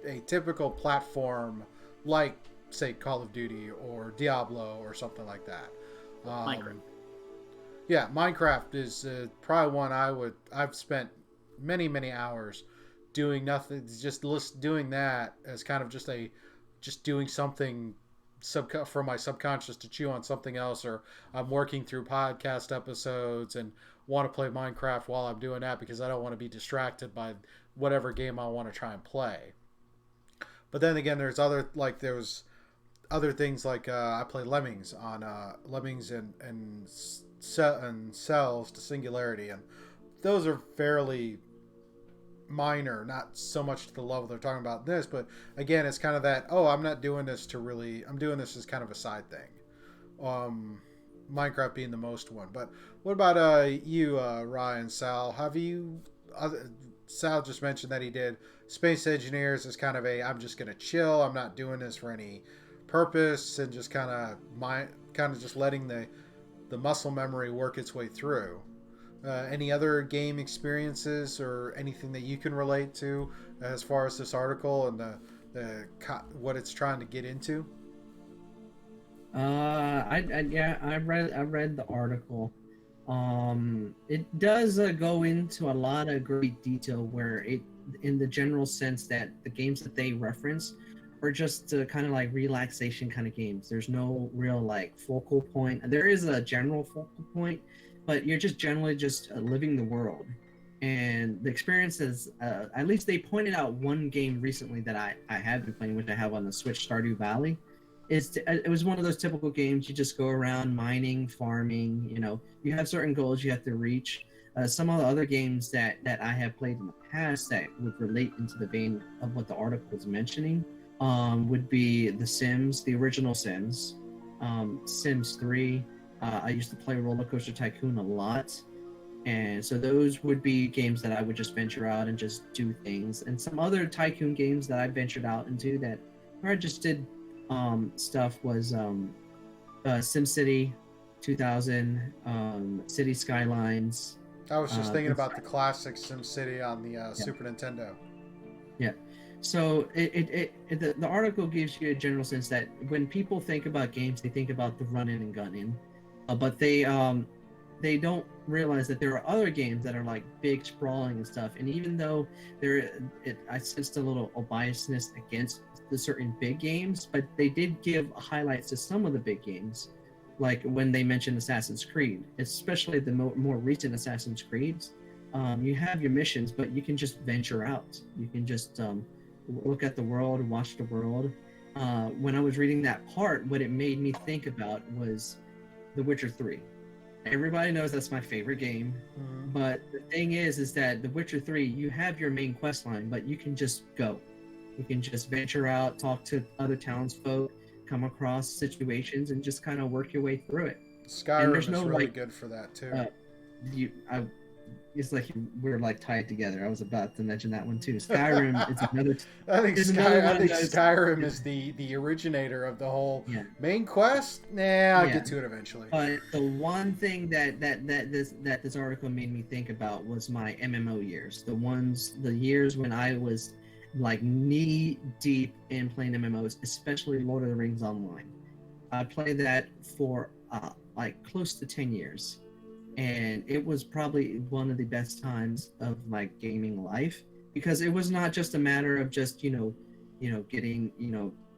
a typical platform like, say, Call of Duty or Diablo or something like that. Minecraft. Yeah, Minecraft is probably one I've spent many hours doing nothing, just doing that as kind of just doing something for my subconscious to chew on something else, or I'm working through podcast episodes and want to play Minecraft while I'm doing that because I don't want to be distracted by whatever game I want to try and play. But then again, there's other things like I play Lemmings on Lemmings and Cells to Singularity, and those are fairly minor, not so much to the level they're talking about this, but again, it's kind of that, I'm not doing this I'm doing this as kind of a side thing. Minecraft being the most one. But what about you, Ryan, Sal? Sal just mentioned that he did Space Engineers as kind of I'm just gonna chill, I'm not doing this for any purpose, and just kind of just letting the muscle memory work its way through. Any other game experiences or anything that you can relate to as far as this article and what it's trying to get into? I read the article. It does go into a lot of great detail where it, in the general sense that the games that they reference are just kind of like relaxation kind of games. There's no real like focal point. There is a general focal point, but you're just generally just living the world. And the experience is, at least they pointed out one game recently that I have been playing, which I have on the Switch, Stardew Valley. It was one of those typical games. You just go around mining, farming. You know, you have certain goals you have to reach. Some of the other games that I have played in the past that would relate into the vein of what the article was mentioning would be The Sims, the original Sims, Sims 3. I used to play Roller Coaster Tycoon a lot. And so those would be games that I would just venture out and just do things. And some other tycoon games that I ventured out into that where I just did stuff was SimCity 2000, City Skylines. I was just thinking about the classic SimCity on the Super Nintendo. Yeah. So the article gives you a general sense that when people think about games, they think about the running and gunning, but they don't realize that there are other games that are like big sprawling and stuff. And even though I sensed a little biasness against the certain big games, but they did give highlights to some of the big games, like when they mentioned Assassin's Creed, especially the more recent Assassin's Creeds. You have your missions, but you can just venture out. You can just look at the world, watch the world. When I was reading that part, what it made me think about was The Witcher 3. Everybody knows that's my favorite game, but the thing is that The Witcher 3, you have your main quest line, but you can just go. You can just venture out, talk to other townsfolk, come across situations, and just kind of work your way through it. Skyrim is really good for that too. It's like we're like tied together. I was about to mention that one too. Skyrim is another. I think Skyrim is the originator of the whole main quest. I'll get to it eventually. But the one thing that this article made me think about was my MMO years. The years when I was like knee deep in playing MMOs, especially Lord of the Rings Online. I played that for like close to 10 years. And it was probably one of the best times of my gaming life, because it was not just a matter of just, getting,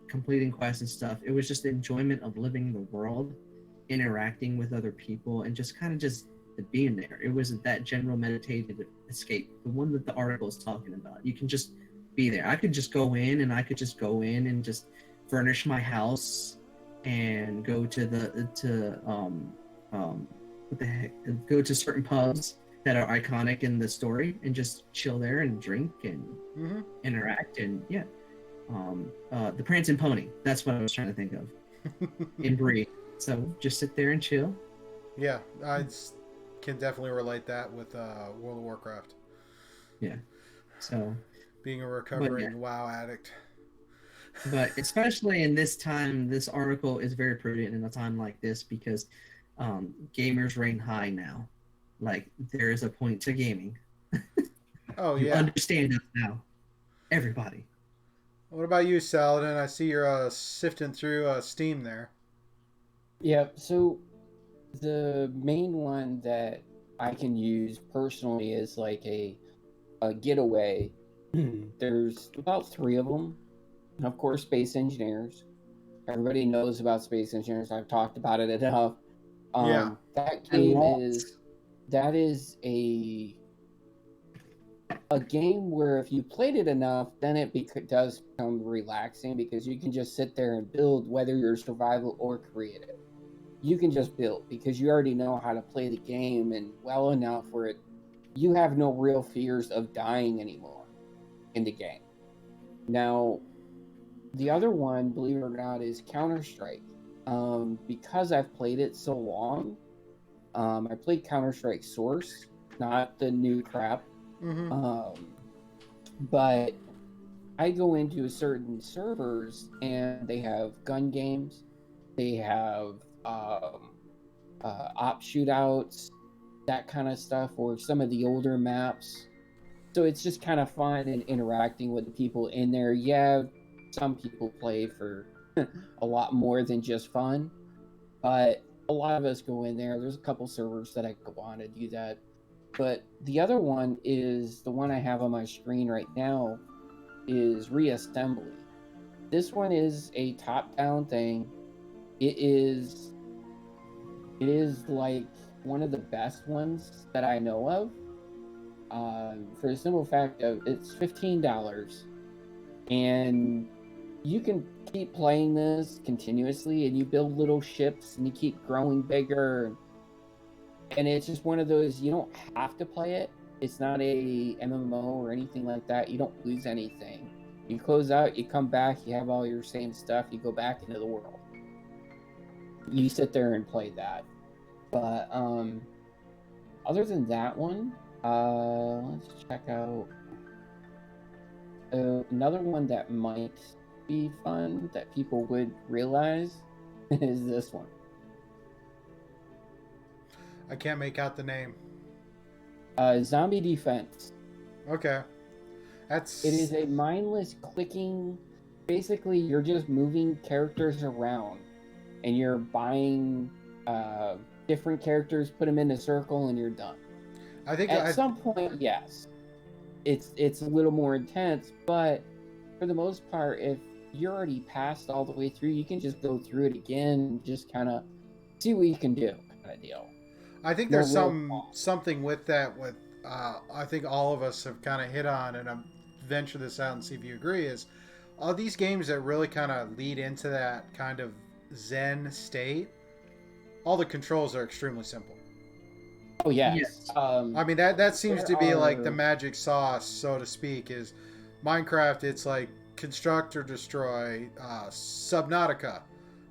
completing quests and stuff. It was just the enjoyment of living the world, interacting with other people, and just kind of just being there. It was that general meditative escape, the one that the article is talking about. You can just be there. I could just go in and just furnish my house and go go to certain pubs that are iconic in the story and just chill there and drink and interact and the Prancing Pony, that's what I was trying to think of. And breathe. So just sit there and chill. Yeah, I can definitely relate that with World of Warcraft. Yeah. So being a recovering WoW addict. But especially in this time, this article is very prudent in a time like this, because gamers reign high now. Like, there is a point to gaming. Oh, you understand that now. Everybody. What about you, Saladin? I see you're sifting through Steam there. Yeah, so the main one that I can use personally is like a getaway. There's about 3 of them. And of course, Space Engineers. Everybody knows about Space Engineers. I've talked about it enough. That game is a game where if you played it enough, then it does become relaxing, because you can just sit there and build, whether you're survival or creative. You can just build because you already know how to play the game and well enough where you have no real fears of dying anymore in the game. Now, the other one, believe it or not, is Counter-Strike. Because I've played it so long, I played Counter-Strike Source, not the new crap. But I go into certain servers and they have gun games, they have op shootouts, that kind of stuff, or some of the older maps. So it's just kind of fun and interacting with the people in there. Yeah, some people play for a lot more than just fun, But a lot of us go in there. There's a couple servers that I go on to do that. But the other one is the one I have on my screen right now is Reassembly. This one is a top-down thing. It is like one of the best ones that I know of. For the simple fact of it's $15, and you can keep playing this continuously, and you build little ships, and you keep growing bigger. And it's just one of those, you don't have to play it. It's not a MMO or anything like that. You don't lose anything. You close out, you come back, you have all your same stuff, you go back into the world. You sit there and play that. But other than that one, let's check out another one that might be fun that people would realize is this one. I can't make out the name. Zombie Defense. Okay. It is a mindless clicking. Basically, you're just moving characters around, and you're buying different characters, put them in a circle, and you're done. I think at some point, yes, it's a little more intense, but for the most part, if you're already passed all the way through, you can just go through it again and just kind of see what you can do, kind of deal. I think there's something with that. With I think all of us have kind of hit on, and I'm venture this out and see if you agree. Is all these games that really kind of lead into that kind of Zen state? All the controls are extremely simple. Oh yes. I mean that seems to be like the magic sauce, so to speak. Is Minecraft? It's like construct or destroy. Subnautica.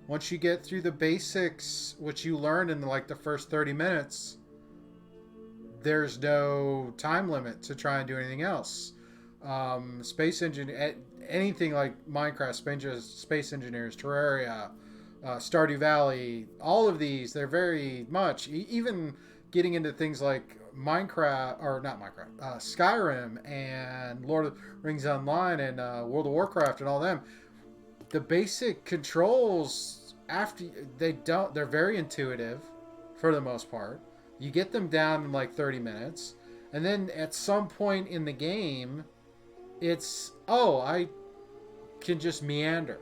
Once you get through the basics, which you learn in like the first 30 minutes, there's no time limit to try and do anything else. Space Engineer, anything like Minecraft, Space Engineers, Terraria, Stardew Valley, all of these, they're very much, even getting into things like Skyrim and Lord of the Rings Online and World of Warcraft and all them. The basic controls, they're very intuitive for the most part. You get them down in like 30 minutes, and then at some point in the game, it's I can just meander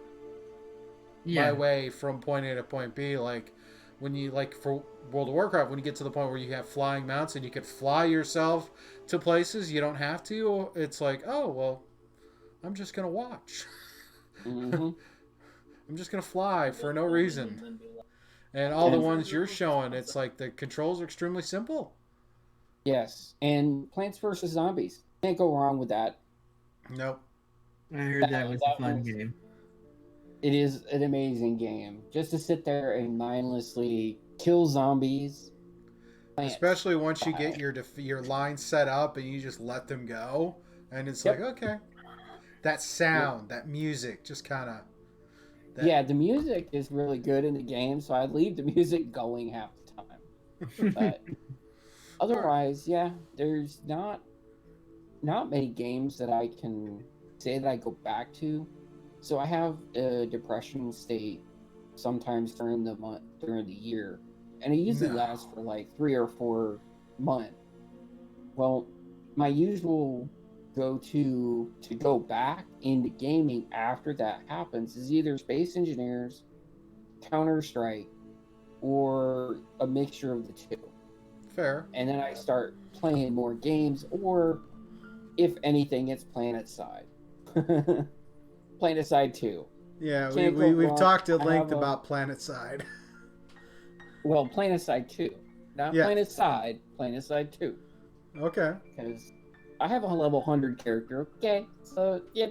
my way from point A to point B. Like when you for World of Warcraft, when you get to the point where you have flying mounts and you could fly yourself to places you don't have to, it's like, I'm just gonna watch. Mm-hmm. I'm just gonna fly for no reason. And all the ones you're showing, it's like the controls are extremely simple. Yes, and Plants vs. Zombies. Can't go wrong with that. Nope. I heard that was a fun game. It is an amazing game. Just to sit there and mindlessly kill zombies. Especially once you get your line set up and you just let them go. And it's like, okay. That sound, that music, just kind of... Yeah, the music is really good in the game, so I leave the music going half the time. But otherwise, yeah, there's not many games that I can say that I go back to. So I have a depression state sometimes during the year, and it usually lasts for like 3 or 4 months. Well, my usual to go back into gaming after that happens is either Space Engineers, Counter-Strike, or a mixture of the two. Fair. And then I start playing more games, or if anything, it's PlanetSide. PlanetSide 2. Yeah, we've talked at length about PlanetSide. Well, PlanetSide 2. Not PlanetSide, PlanetSide 2. Okay. Because I have a level 100 character, okay? So, yeah,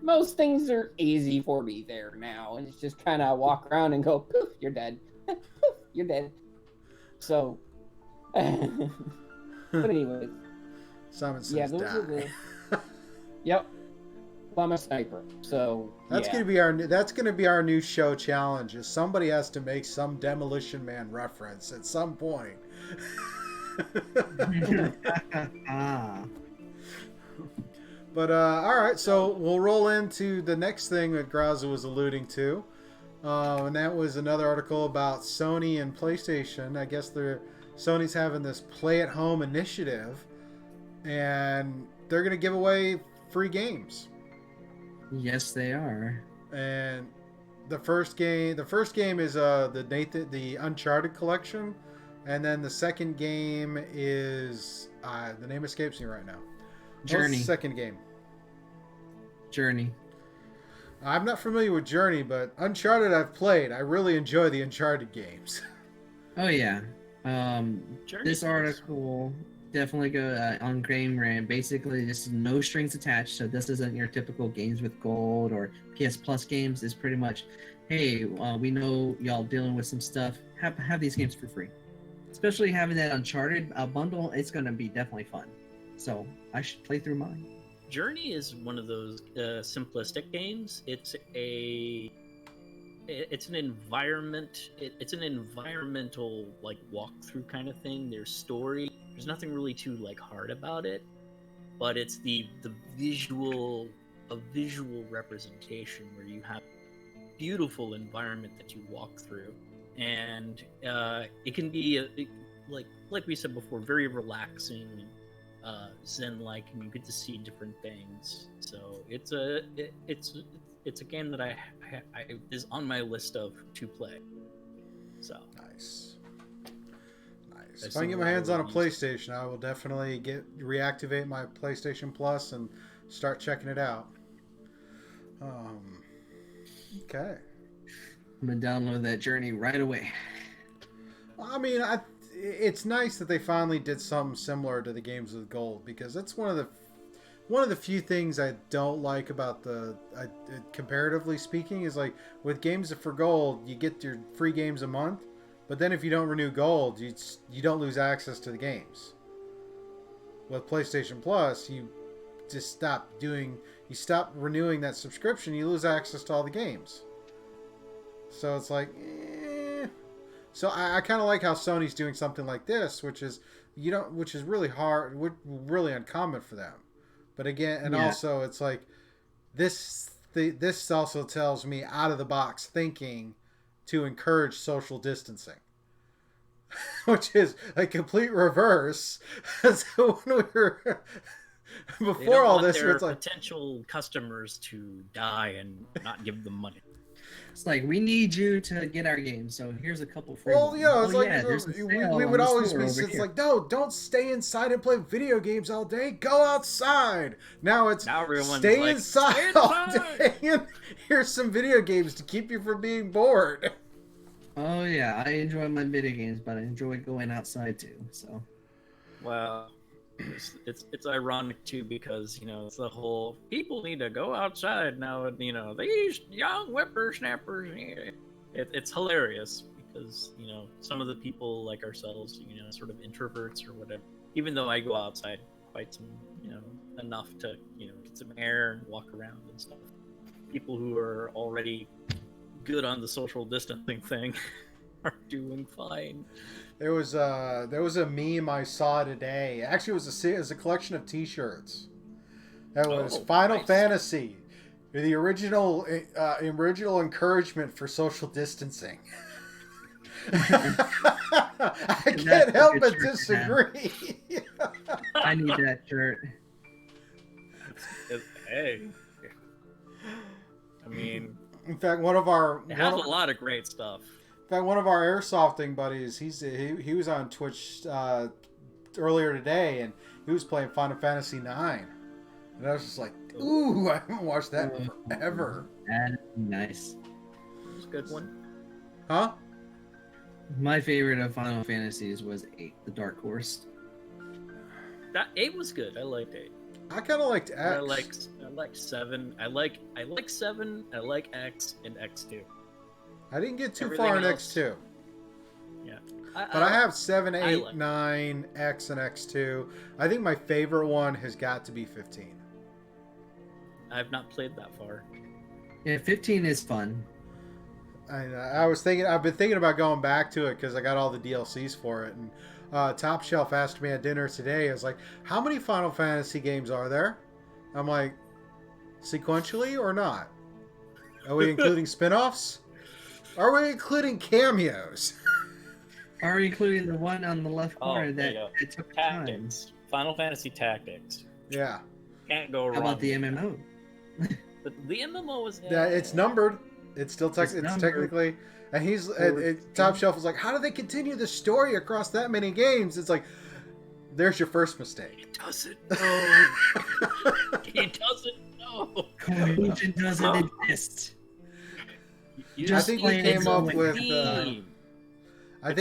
most things are easy for me there now. And it's just kind of walk around and go, poof, you're dead. Poof, you're dead. So, but anyways. Simon says those die. are the... Yep. Well, I'm a sniper, so that's gonna be our new show challenge. Is somebody has to make some Demolition Man reference at some point. But all right, so we'll roll into the next thing that Graza was alluding to. And that was another article about Sony and PlayStation. I guess Sony's having this play-at-home initiative, and they're going to give away free games. Yes, they are. And the first game is the Uncharted collection, and then the second game is the name escapes me right now. Journey. What's the second game? Journey. I'm not familiar with Journey, but Uncharted I've played. I really enjoy the Uncharted games. Oh yeah. This article definitely go on Game Rant. Basically, this is no strings attached. So this isn't your typical games with gold or PS Plus games. It's pretty much, hey, we know y'all dealing with some stuff. Have these games for free. Especially having that Uncharted bundle, it's gonna be definitely fun. So I should play through mine. Journey is one of those simplistic games. It's an environment. It's an environmental like walkthrough kind of thing. There's story. There's nothing really too like hard about it, but it's the visual representation where you have beautiful environment that you walk through, and it can be like we said before, very relaxing. Zen-like, and you get to see different things. So it's a game that I is on my list of to play. So nice. If I can get my hands on a PlayStation, I will definitely reactivate my PlayStation Plus and start checking it out. Okay. I'm gonna download that Journey right away. I mean, it's nice that they finally did something similar to the games with gold, because that's one of the few things I don't like about comparatively speaking, is like with games for gold, you get your free games a month, but then if you don't renew gold, you don't lose access to the games. With PlayStation Plus, you just stop renewing that subscription, you lose access to all the games. So it's like, So I kind of like how Sony's doing something like this, which is really hard, really uncommon for them. But again, and also it's like this also tells me out of the box thinking to encourage social distancing, which is a complete reverse. So when we were before all this, their it's like potential customers to die and not give them money. It's like, we need you to get our game, so here's a couple free ones. It's we would always be, it's like, no, don't stay inside and play video games all day. Go outside. Now stay inside all day and here's some video games to keep you from being bored. Oh yeah, I enjoy my video games, but I enjoy going outside too. So, well, it's ironic too, because it's the whole people need to go outside now. These young whippersnappers. It's hilarious because some of the people like ourselves, sort of introverts or whatever. Even though I go outside quite some, enough to get some air and walk around and stuff. People who are already good on the social distancing thing are doing fine. There was a meme I saw today. Actually, it was a collection of T-shirts. That was Final Fantasy, the original encouragement for social distancing. I can't help but disagree. I need that shirt. Hey, I mean, in fact, it has a lot of great stuff. In fact, one of our airsofting buddies, he was on Twitch earlier today, and he was playing Final Fantasy IX. And I was just like, ooh, I haven't watched that forever. That's nice. It's a good one. Huh? My favorite of Final Fantasies was 8, the Dark Horse. That 8 was good. I liked 8. I kind of liked X. I liked 7. I like 7. I like X and X2. I didn't get too far in X2. Yeah. But I have 7, 8, 9, X, and X2. I think my favorite one has got to be 15. I've not played that far. Yeah, 15 is fun. I've been thinking about going back to it because I got all the DLCs for it. And Top Shelf asked me at dinner today, I was like, how many Final Fantasy games are there? I'm like, sequentially or not? Are we including spin-offs? Are we including cameos? Are we including the one on the left corner that it took Tactics. time? Final Fantasy Tactics. Yeah. Can't go wrong. How about the MMO? The MMO was... Yeah, it's numbered. It's still it's technically... And he's... Top Shelf is like, how do they continue the story across that many games? It's like, there's your first mistake. He doesn't know. He doesn't know. Cohesion doesn't exist. I think we came up with... I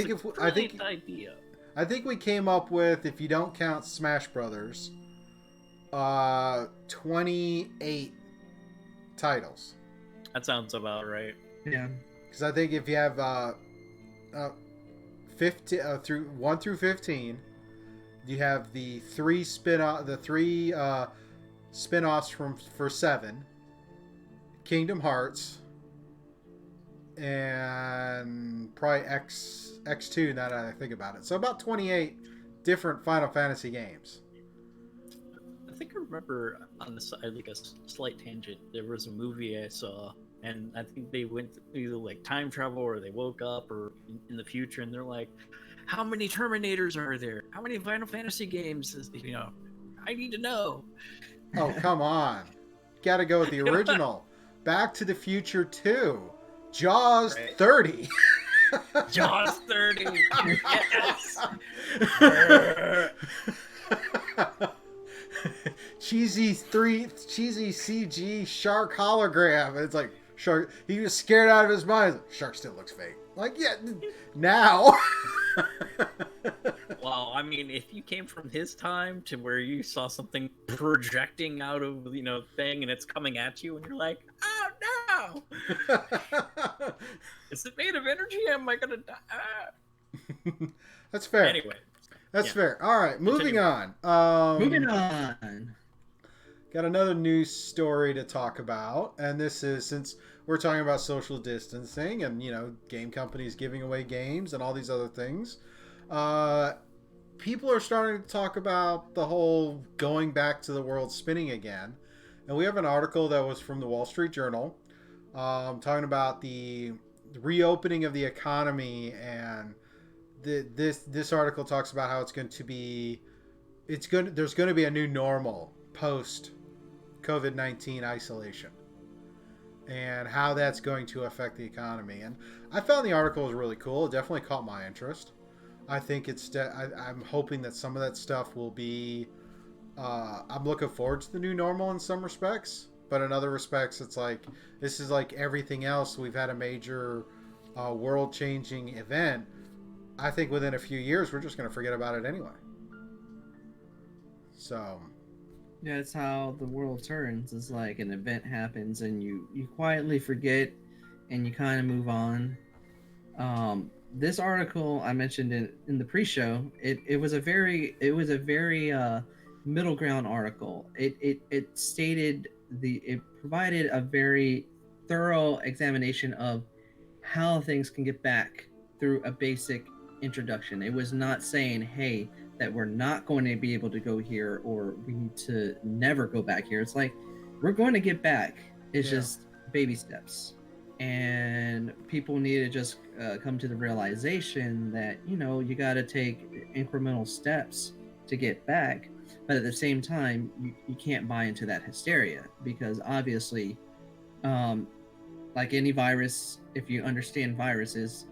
think we came up with, if you don't count Smash Brothers, 28 titles. That sounds about right. Yeah. Because I think if you have 1 through 15, you have the three spin-offs for 7, Kingdom Hearts, and probably X2 now that I think about it. So about 28 different Final Fantasy games. I think I remember on the side, like a slight tangent, there was a movie I saw, and I think they went either like time travel or they woke up or in the future, and they're like, how many Terminators are there? How many Final Fantasy games is, I need to know. Oh, come on. Gotta go with the original. Back to the Future 2. Jaws 30. Jaws 30. Yes. cheesy CG shark hologram. It's like shark. He was scared out of his mind. Like, shark still looks fake. Like, yeah, now. Well, I mean, if you came from his time to where you saw something projecting out of thing and it's coming at you and you're like, oh no, is it made of energy? Am I gonna die? That's fair. Anyway, that's fair. All right, moving on. Moving on. Got another news story to talk about, and this is, since we're talking about social distancing and game companies giving away games and all these other things. People are starting to talk about the whole going back to the world spinning again. And we have an article that was from the Wall Street Journal talking about the reopening of the economy. And this article talks about how there's going to be a new normal post COVID-19 isolation and how that's going to affect the economy. And I found the article was really cool. It definitely caught my interest. I think I'm hoping that some of that stuff will be... I'm looking forward to the new normal in some respects, but in other respects, it's like, this is like everything else. We've had a major world-changing event. I think within a few years, we're just going to forget about it anyway. So... Yeah, it's how the world turns. It's like an event happens and you quietly forget and you kind of move on. This article I mentioned in the pre-show, it was a very middle ground article. It provided a very thorough examination of how things can get back through a basic introduction. It was not saying, hey, that we're not going to be able to go here or we need to never go back here. It's like, we're going to get back. It's just baby steps. And people need to just come to the realization that, you got to take incremental steps to get back. But at the same time, you can't buy into that hysteria because obviously, like any virus, if you understand viruses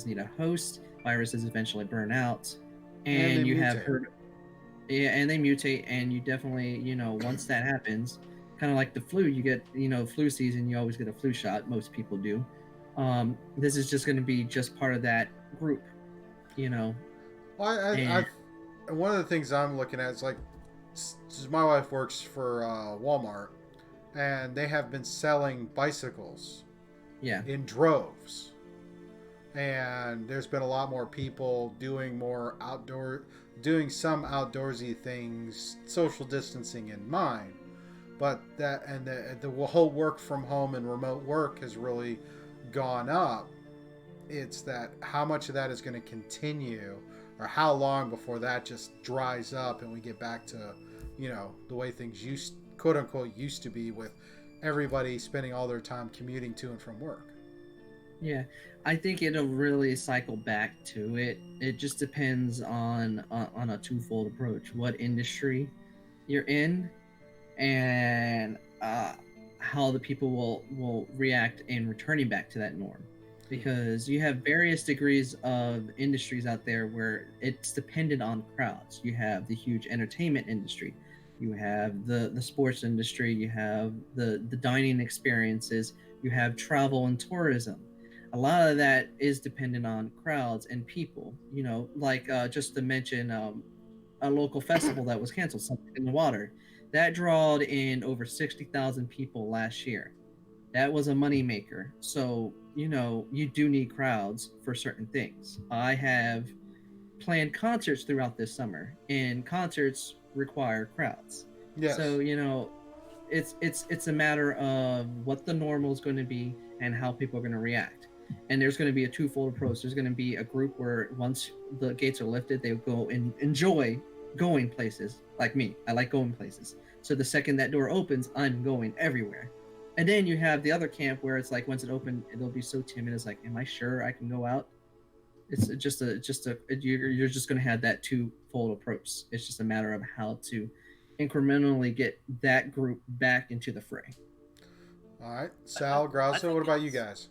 need a host. Viruses eventually burn out. And you have heard, and they mutate, and you definitely, once that happens, kind of like the flu, you get, flu season, you always get a flu shot. Most people do. This is just going to be just part of that group, Well, one of the things I'm looking at is like, my wife works for Walmart, and they have been selling bicycles, in droves. And there's been a lot more people doing some outdoorsy things, social distancing in mind. But the whole work from home and remote work has really gone up. It's that how much of that is going to continue, or how long before that just dries up and we get back to, the way things quote unquote used to be, with everybody spending all their time commuting to and from work. Yeah, I think it'll really cycle back to it. It just depends on a twofold approach: what industry you're in, and how the people will react in returning back to that norm. Because you have various degrees of industries out there where it's dependent on crowds. You have the huge entertainment industry, you have the sports industry, you have the dining experiences, you have travel and tourism. A lot of that is dependent on crowds and people. You know, like just to mention a local festival that was canceled, Something in the Water, that drawed in over 60,000 people last year. That was a moneymaker. So, you know, you do need crowds for certain things. I have planned concerts throughout this summer, and concerts require crowds. Yes. So, you know, it's a matter of what the normal is going to be and how people are going to react. And there's going to be a twofold approach. There's going to be a group where once the gates are lifted, they go and enjoy going places. Like me, I like going places. So the second that door opens, I'm going everywhere. And then you have the other camp where it's like once it opened, they'll be so timid. It's like, am I sure I can go out? It's you're just going to have that twofold approach. It's just a matter of how to incrementally get that group back into the fray. All right, Sal, Grosso, what about you guys?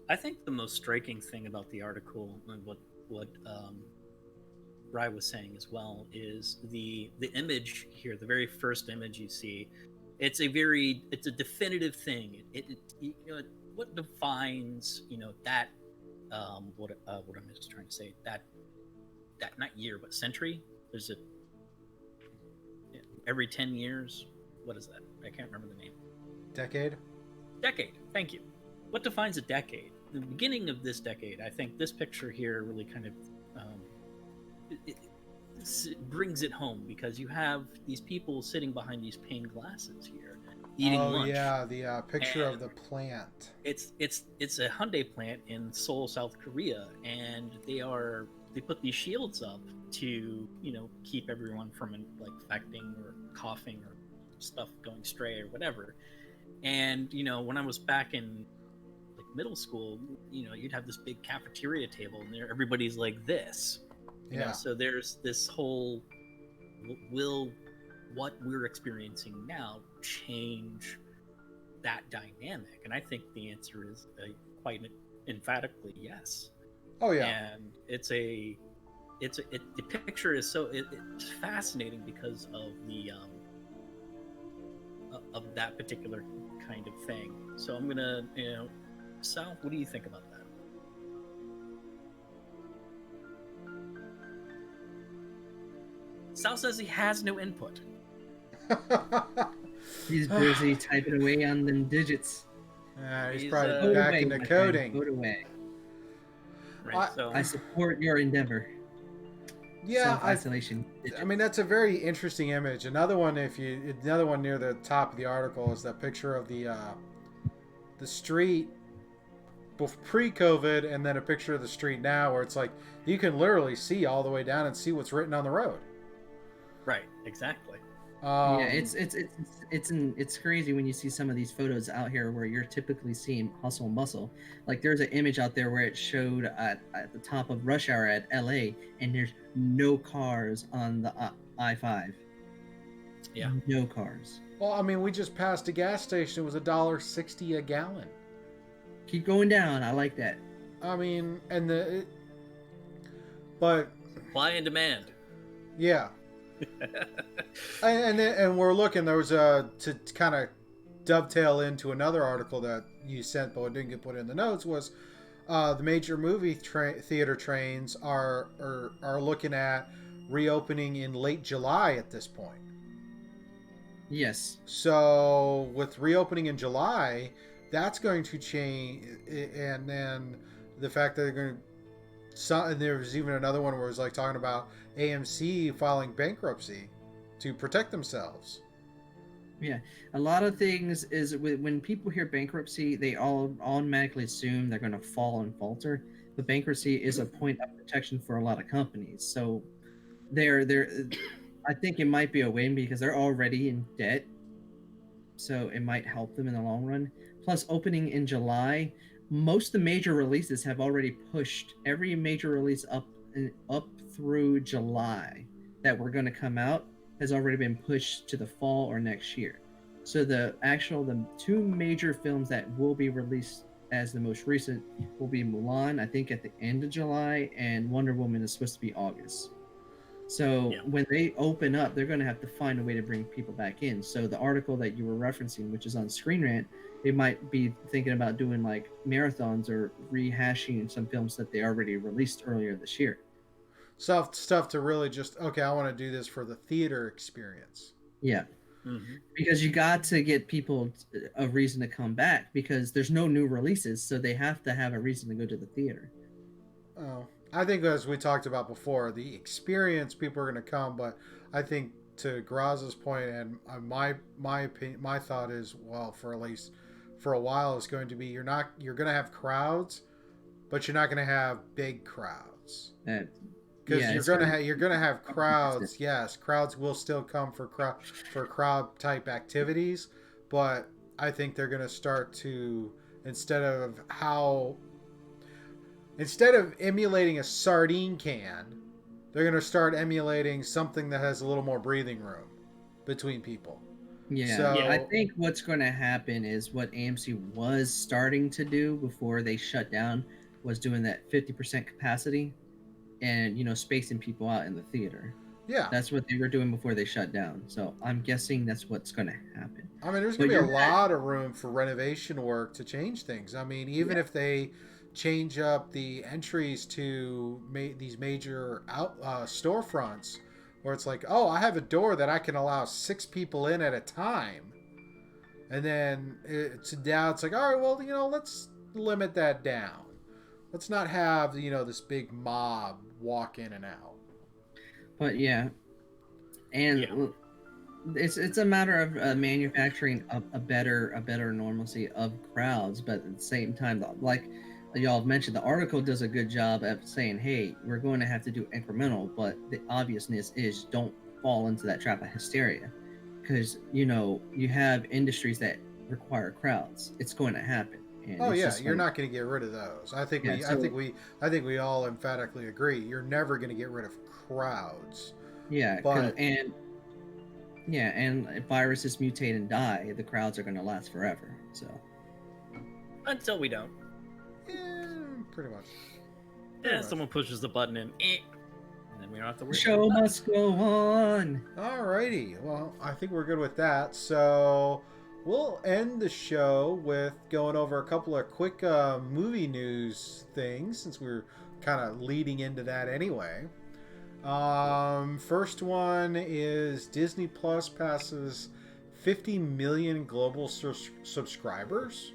I think the most striking thing about the article and what Rye was saying as well is the image here, the very first image you see. It's a definitive thing. You know, what defines, you know, that what I'm just trying to say, that not year but century. There's every 10 years. What is that? I can't remember the name. Decade. Thank you. What defines a decade? The beginning of this decade, I think this picture here really kind of it brings it home, because you have these people sitting behind these pane glasses here eating lunch. Yeah, the picture of the plant. It's a Hyundai plant in Seoul, South Korea, and they put these shields up to, you know, keep everyone from like infecting or coughing or stuff going stray or whatever. And, you know, when I was back in like middle school, you know, you'd have this big cafeteria table and there everybody's like this. You know, so there's this whole, will what we're experiencing now change that dynamic? And I think the answer is quite emphatically yes. Oh yeah. And the picture is it's fascinating because of the of that particular kind of thing. So I'm gonna, you know, Sal, what do you think about that? Sal says he has no input. He's busy typing away on them digits. He's probably back into coding. Code away. Right, I support your endeavor. Yeah, self-isolation. I mean, that's a very interesting image. Another one near the top of the article is that picture of the street pre-COVID, and then a picture of the street now, where it's like you can literally see all the way down and see what's written on the road. Right, exactly. Yeah, it's crazy when you see some of these photos out here where you're typically seeing hustle and bustle. Like there's an image out there where it showed at the top of rush hour at LA, and there's no cars on the I-5. Yeah, no cars. Well, I mean, we just passed a gas station. It was $1.60 a gallon. Keep going down. I like that. I mean, but supply and demand. Yeah. and we're looking. There was to kind of dovetail into another article that you sent, but it didn't get put in the notes. Was the major movie theater trains are looking at reopening in late July at this point. Yes. So with reopening in July, that's going to change, and then the fact that they're going to. And there was even another one where it was like talking about AMC filing bankruptcy to protect themselves. Yeah, a lot of things is when people hear bankruptcy, they all automatically assume they're going to fall and falter. But bankruptcy is a point of protection for a lot of companies. So I think it might be a win because they're already in debt. So it might help them in the long run. Plus, opening in July, most of the major releases have already pushed every major release up through July that were going to come out has already been pushed to the fall or next year. So the two major films that will be released as the most recent will be Mulan, I think at the end of July, and Wonder Woman is supposed to be August. So when they open up, they're going to have to find a way to bring people back in. So the article that you were referencing, which is on Screen Rant, they might be thinking about doing like marathons or rehashing some films that they already released earlier this year. Stuff to really just, okay, I want to do this for the theater experience. Yeah. Mm-hmm. Because you got to get people a reason to come back, because there's no new releases, so they have to have a reason to go to the theater. Oh, I think as we talked about before, the experience, people are going to come, but I think to Graz's point and my opinion, my thought is, well, for at least for a while, is going to be you're going to have crowds, but you're not going to have big crowds. Because you're gonna have crowds. Yes, crowds will still come for crowd type activities, but I think they're gonna start to instead of emulating a sardine can, they're gonna start emulating something that has a little more breathing room between people. Yeah, so, I think what's going to happen is what AMC was starting to do before they shut down was doing that 50% capacity. And spacing people out in the theater. Yeah, that's what they were doing before they shut down. So I'm guessing that's what's going to happen. I mean, there's going to be a lot of room for renovation work to change things. I mean, even if they change up the entries to these major storefronts, where it's like, oh, I have a door that I can allow 6 people in at a time, and then it's like, all right, well, let's limit that down. Let's not have this big mob walk in and out. But it's a matter of manufacturing a better normalcy of crowds. But at the same time, like y'all have mentioned, the article does a good job of saying, hey, we're going to have to do incremental, but the obviousness is don't fall into that trap of hysteria, because you have industries that require crowds. It's going to happen. And you're not going to get rid of those. I think we all emphatically agree. You're never going to get rid of crowds. Yeah, and if viruses mutate and die, the crowds are going to last forever. So until we don't. Yeah, pretty much. Someone pushes the button and then we don't have to worry. The show must go on. Alrighty. Well, I think we're good with that. So we'll end the show with going over a couple of quick movie news things, since we're kind of leading into that anyway. First one is Disney Plus passes 50 million global subscribers.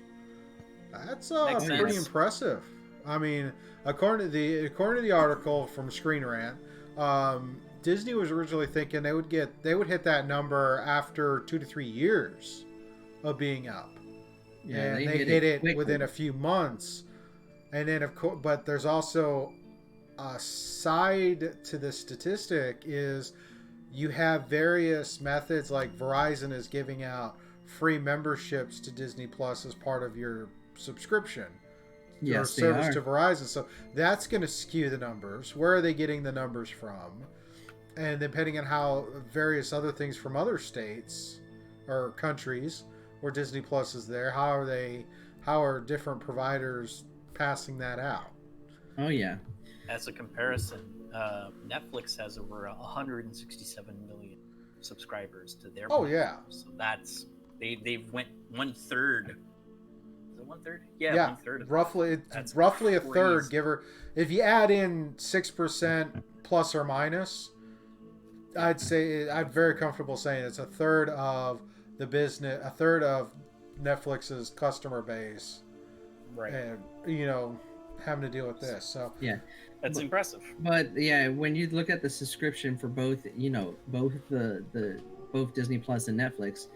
That's pretty impressive. I mean, according to the article from Screen Rant, Disney was originally thinking they would hit that number after 2 to 3 years of being up. Yeah, and they hit it within a few months. And then but there's also a side to the statistic is you have various methods, like Verizon is giving out free memberships to Disney Plus as part of your subscription. Your service to Verizon. So that's going to skew the numbers. Where are they getting the numbers from? And depending on how various other things from other states or countries where Disney Plus is there, how are different providers passing that out? Oh yeah. As a comparison, Netflix has over 167 million subscribers to their platform. Yeah. So that's they've went 1/3. Is it 1/3? Yeah, 1/3. It's roughly a third. If you add in 6% plus or minus, I'd say I'm very comfortable saying it's a third of the business, a third of Netflix's customer base, right? And having to deal with this. So yeah, that's impressive. But yeah, when you look at the subscription for both, both Disney Plus and Netflix,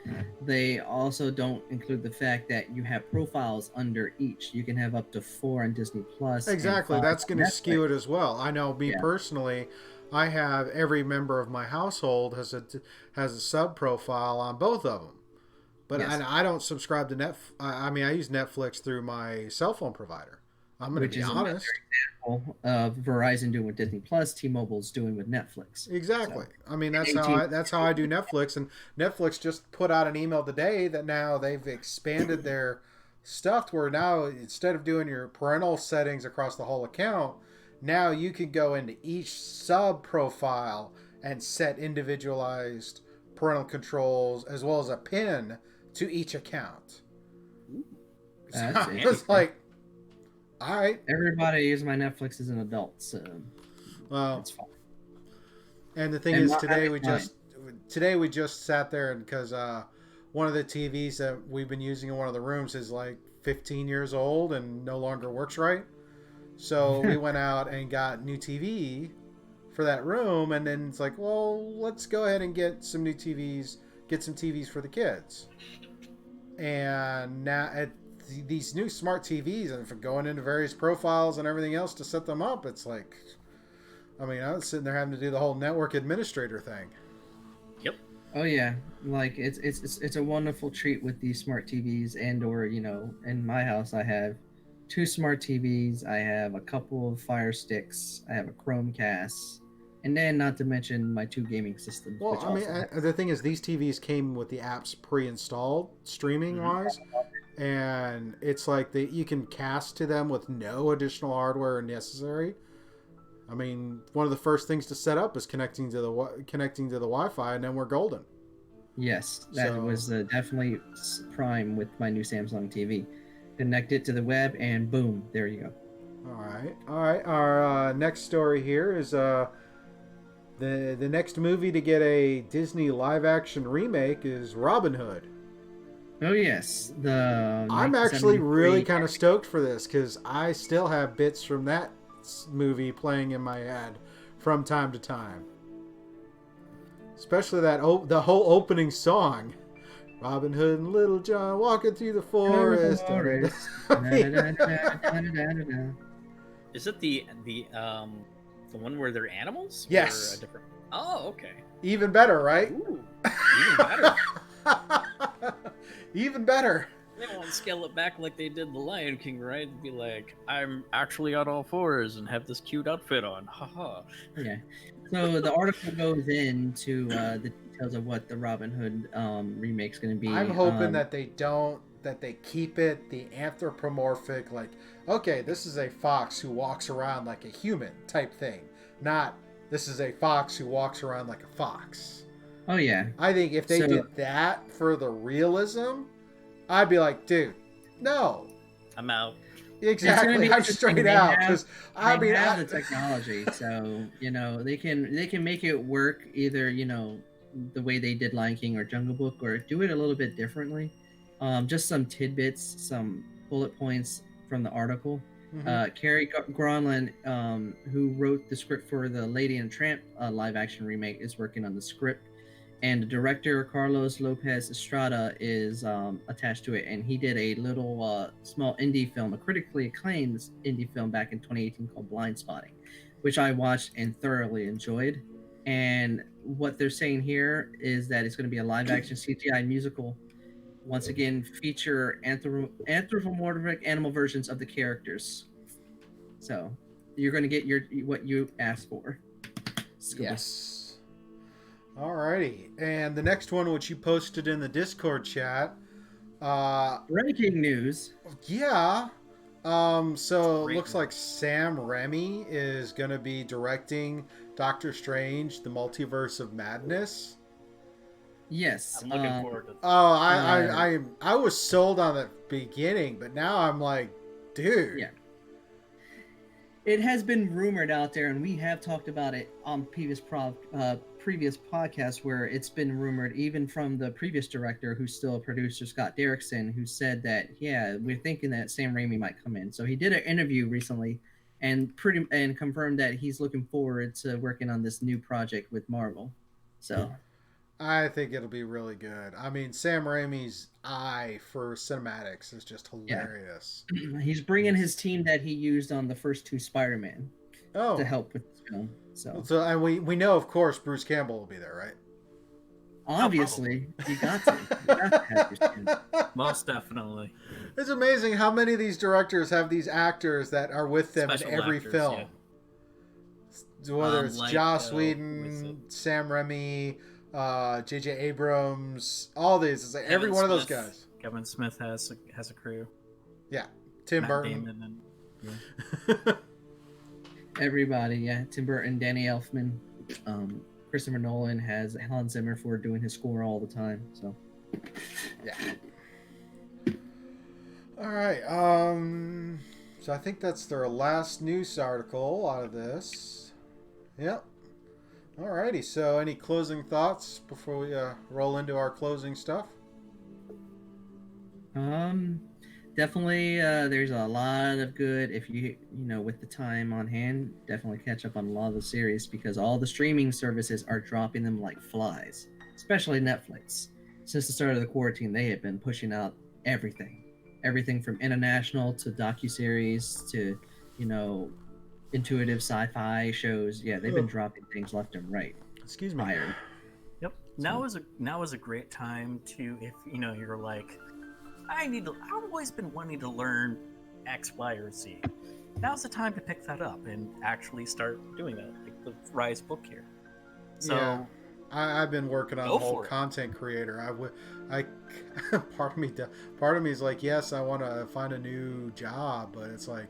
they also don't include the fact that you have profiles under each. You can have up to 4 on Disney Plus. Exactly, that's going to skew it as well. I know me personally, I have every member of my household has a sub profile on both of them. But I don't subscribe to Netflix. I mean, I use Netflix through my cell phone provider. I'm going to be honest. Example of Verizon doing with Disney Plus, T-Mobile's doing with Netflix. Exactly. So, I mean, that's how I do Netflix. And Netflix just put out an email today that now they've expanded their stuff to where now instead of doing your parental settings across the whole account, now you can go into each sub profile and set individualized parental controls as well as a PIN to each account. So I was like, all right. Everybody uses my Netflix as an adult, so it's fine. And the thing is, today we just sat there and because one of the TVs that we've been using in one of the rooms is like 15 years old and no longer works right. So we went out and got new TV for that room, and then it's like, well, let's go ahead and get some new TVs, get some TVs for the kids. And now these new smart TVs, and for going into various profiles and everything else to set them up, it's like, I mean, I was sitting there having to do the whole network administrator thing. Yep. Oh yeah, like it's a wonderful treat with these smart TVs, and or in my house I have 2 smart TVs, I have a couple of Fire Sticks, I have a Chromecast, and then not to mention my 2 gaming systems. Well, I mean, the thing is, these TVs came with the apps pre-installed, streaming-wise, and it's like you can cast to them with no additional hardware necessary. I mean, one of the first things to set up is connecting to the Wi-Fi, and then we're golden. Yes, that was definitely prime with my new Samsung TV. Connect it to the web, and boom, there you go. All right. Our next story here is the next movie to get a Disney live-action remake is Robin Hood. Oh yes, I'm actually really kind of stoked for this because I still have bits from that movie playing in my head from time to time, especially the whole opening song. Robin Hood and Little John walking through the forest. Is it the one where they're animals? Yes. Oh, okay. Even better, right? Ooh, even better. Even better. They won't scale it back like they did the Lion King, right? It'd be like, I'm actually on all fours and have this cute outfit on. Haha. Yeah. So the article goes into the details of what the Robin Hood remake's going to be. I'm hoping that they keep it the anthropomorphic, like, okay, this is a fox who walks around like a human type thing, not this is a fox who walks around like a fox. Oh yeah. I think if they did that for the realism, I'd be like, dude, no. I'm out. Exactly. I'm straight out because I have the technology, so they can make it work either the way they did Lion King or Jungle Book, or do it a little bit differently. Just some tidbits, some bullet points from the article. Carrie Gronlund, who wrote the script for the Lady and Tramp live action remake, is working on the script. And the director, Carlos Lopez Estrada, is attached to it. And he did a little small indie film, a critically acclaimed indie film back in 2018 called Blind Spotting, which I watched and thoroughly enjoyed. And what they're saying here is that it's going to be a live-action CGI musical. Once again, feature anthropomorphic animal versions of the characters. So you're going to get what you asked for. Scuba. Yes. Alrighty, and the next one, which you posted in the Discord chat, breaking news. Yeah. So it looks like Sam Raimi is going to be directing Doctor Strange: The Multiverse of Madness. Yes. I'm looking forward to that. Oh, I was sold on the beginning, but now I'm like, dude. Yeah. It has been rumored out there, and we have talked about it on previous podcasts, where it's been rumored, even from the previous director, who's still a producer, Scott Derrickson, who said that, yeah, we're thinking that Sam Raimi might come in. So he did an interview recently and confirmed that he's looking forward to working on this new project with Marvel. So I think it'll be really good. I mean, Sam Raimi's eye for cinematics is just hilarious. Yeah. He's bringing his team that he used on the first 2 Spider-Man to help with this film. So and we know, of course, Bruce Campbell will be there, right? Obviously, you got to. You got to have your skin. Most definitely. It's amazing how many of these directors have these actors that are with them Special in every actors, film. Yeah. Whether it's like, Joss Whedon, Sam Raimi, J.J. Abrams, all these. It's like every one of those guys. Kevin Smith has a crew. Yeah. Tim Matt Burton. Damon and, Everybody, yeah. Tim Burton, Danny Elfman, Christopher Nolan has Hans Zimmer for doing his score all the time. So, yeah. All right. So I think that's their last news article out of this. Yep. Alrighty. So any closing thoughts before we roll into our closing stuff? Definitely, there's a lot of good if you with the time on hand. Definitely catch up on a lot of the series because all the streaming services are dropping them like flies, especially Netflix. Since the start of the quarantine, they have been pushing out everything from international to docuseries to intuitive sci-fi shows. Yeah, they've been dropping things left and right. Excuse me. Yep. Now is a great time to, if you're like, I've always been wanting to learn X, Y, or Z. Now's the time to pick that up and actually start doing that, like the Rise book here. So, yeah. I've been working on the whole content creator. Part of me is like, yes, I want to find a new job, but it's like,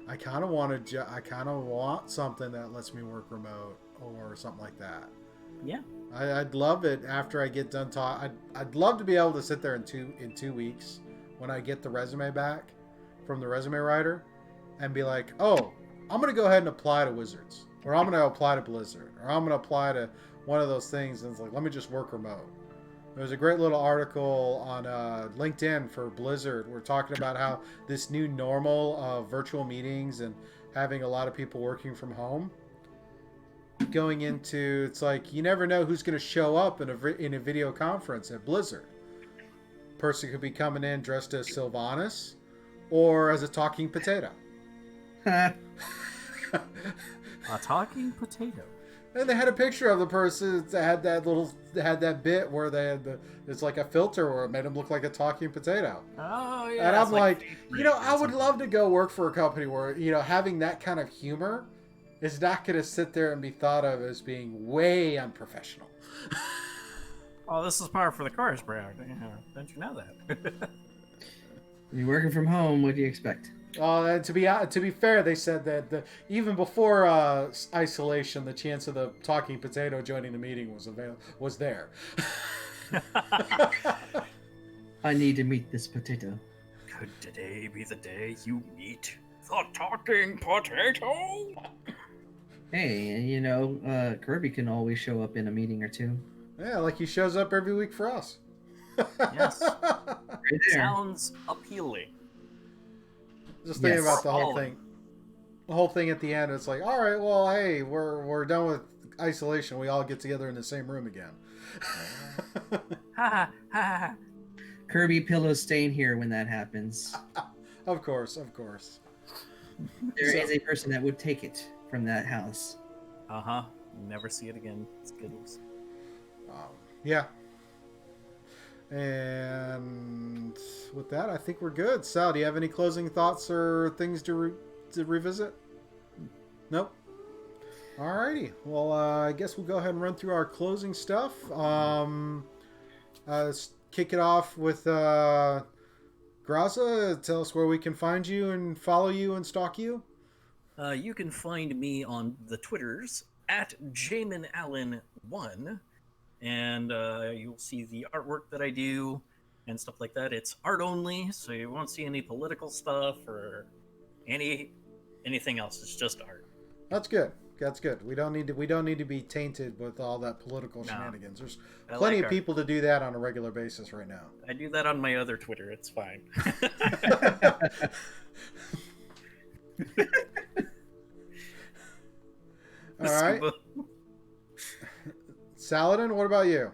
I kind of want something that lets me work remote or something like that. Yeah. I'd love it after I get done I'd love to be able to sit there in 2 weeks when I get the resume back from the resume writer and be like, oh, I'm going to go ahead and apply to Wizards, or I'm going to apply to Blizzard, or I'm going to apply to one of those things. And it's like, let me just work remote. There's a great little article on LinkedIn for Blizzard. We're talking about how this new normal of virtual meetings and having a lot of people working from home going into, it's like, you never know who's going to show up in a video conference at Blizzard. Person could be coming in dressed as Sylvanas or as a talking potato. A talking potato. And they had a picture of the person that had that bit where they had it's like a filter where it made him look like a talking potato. Oh yeah. And I'm like I would love to go work for a company where having that kind of humor is not going to sit there and be thought of as being way unprofessional. Oh, this is par for the course, bro. Don't you know that? You're working from home. What do you expect? And to be fair, they said that even before isolation, the chance of the talking potato joining the meeting was there. I need to meet this potato. Could today be the day you meet the talking potato? Hey, Kirby can always show up in a meeting or two. Yeah, like he shows up every week for us. Yes. Right there. Sounds appealing. Just thinking about the whole thing. The whole thing at the end, it's like, all right, well, hey, we're done with isolation. We all get together in the same room again. Kirby pillows staying here when that happens. Of course. There is a person that would take it from that house. Never see it again. It's good. Yeah. And with that, I think we're good. Sal, do you have any closing thoughts or things to revisit? Nope. Alrighty. Well, I guess we'll go ahead and run through our closing stuff. Let's kick it off with Graza. Tell us where we can find you and follow you and stalk you. You can find me on the Twitters at JaminAllen1. And you'll see the artwork that I do and stuff like that. It's art only, so you won't see any political stuff or anything else. It's just art. That's good. We don't need to be tainted with all that political shenanigans. There's plenty of people to do that on a regular basis right now. I do that on my other Twitter. It's fine. All right. Saladin, what about you?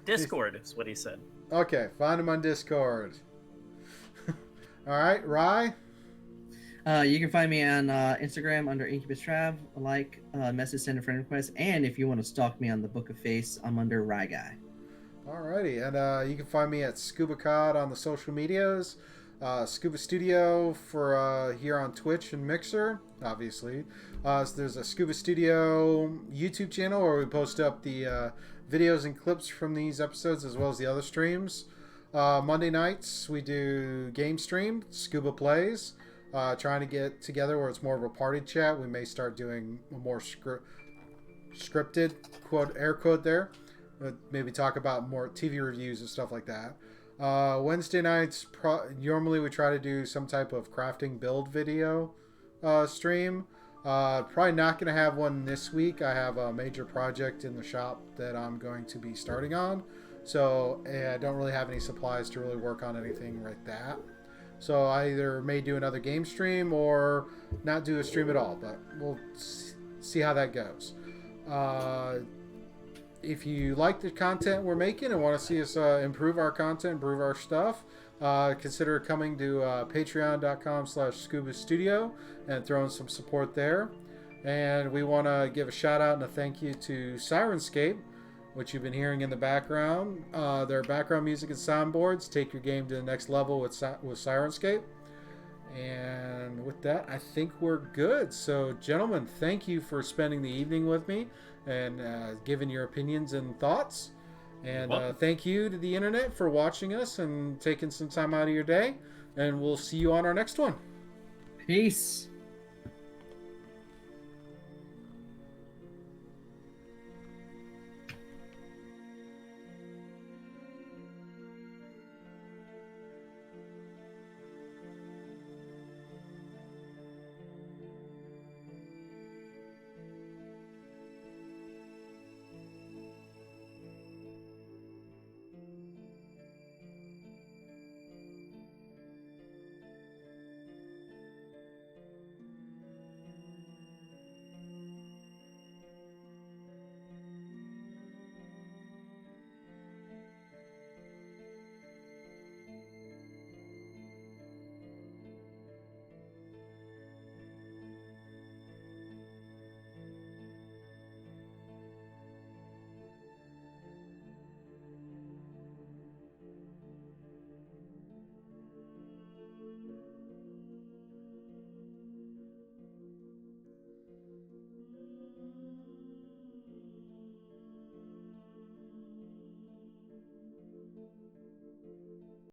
Discord is what he said. Okay, find him on Discord. All right, Rye? You can find me on Instagram under Incubus Trav, message, send a friend request, and if you want to stalk me on the Book of Face, I'm under Rye Guy. Alrighty, and you can find me at Scuba Cod on the social medias, Scuba Studio for here on Twitch and Mixer, obviously. So there's a Scuba Studio YouTube channel where we post up the videos and clips from these episodes as well as the other streams. Monday nights we do game stream, Scuba Plays. Trying to get together where it's more of a party chat. We may start doing a more scripted, quote, air quote there. Maybe talk about more TV reviews and stuff like that. Wednesday nights, normally we try to do some type of crafting build video stream. Probably not going to have one this week. I have a major project in the shop that I'm going to be starting on. So I don't really have any supplies to really work on anything like that. So I either may do another game stream or not do a stream at all, but we'll see how that goes. If you like the content we're making and want to see us improve our content, improve our stuff, consider coming to patreon.com/Scuba Studio and throwing some support there. And we want to give a shout out and a thank you to Sirenscape, which you've been hearing in the background. Their background music and soundboards take your game to the next level with Sirenscape. And with that, I think we're good. So, gentlemen, thank you for spending the evening with me and giving your opinions and thoughts. And thank you to the internet for watching us and taking some time out of your day. And we'll see you on our next one. Peace.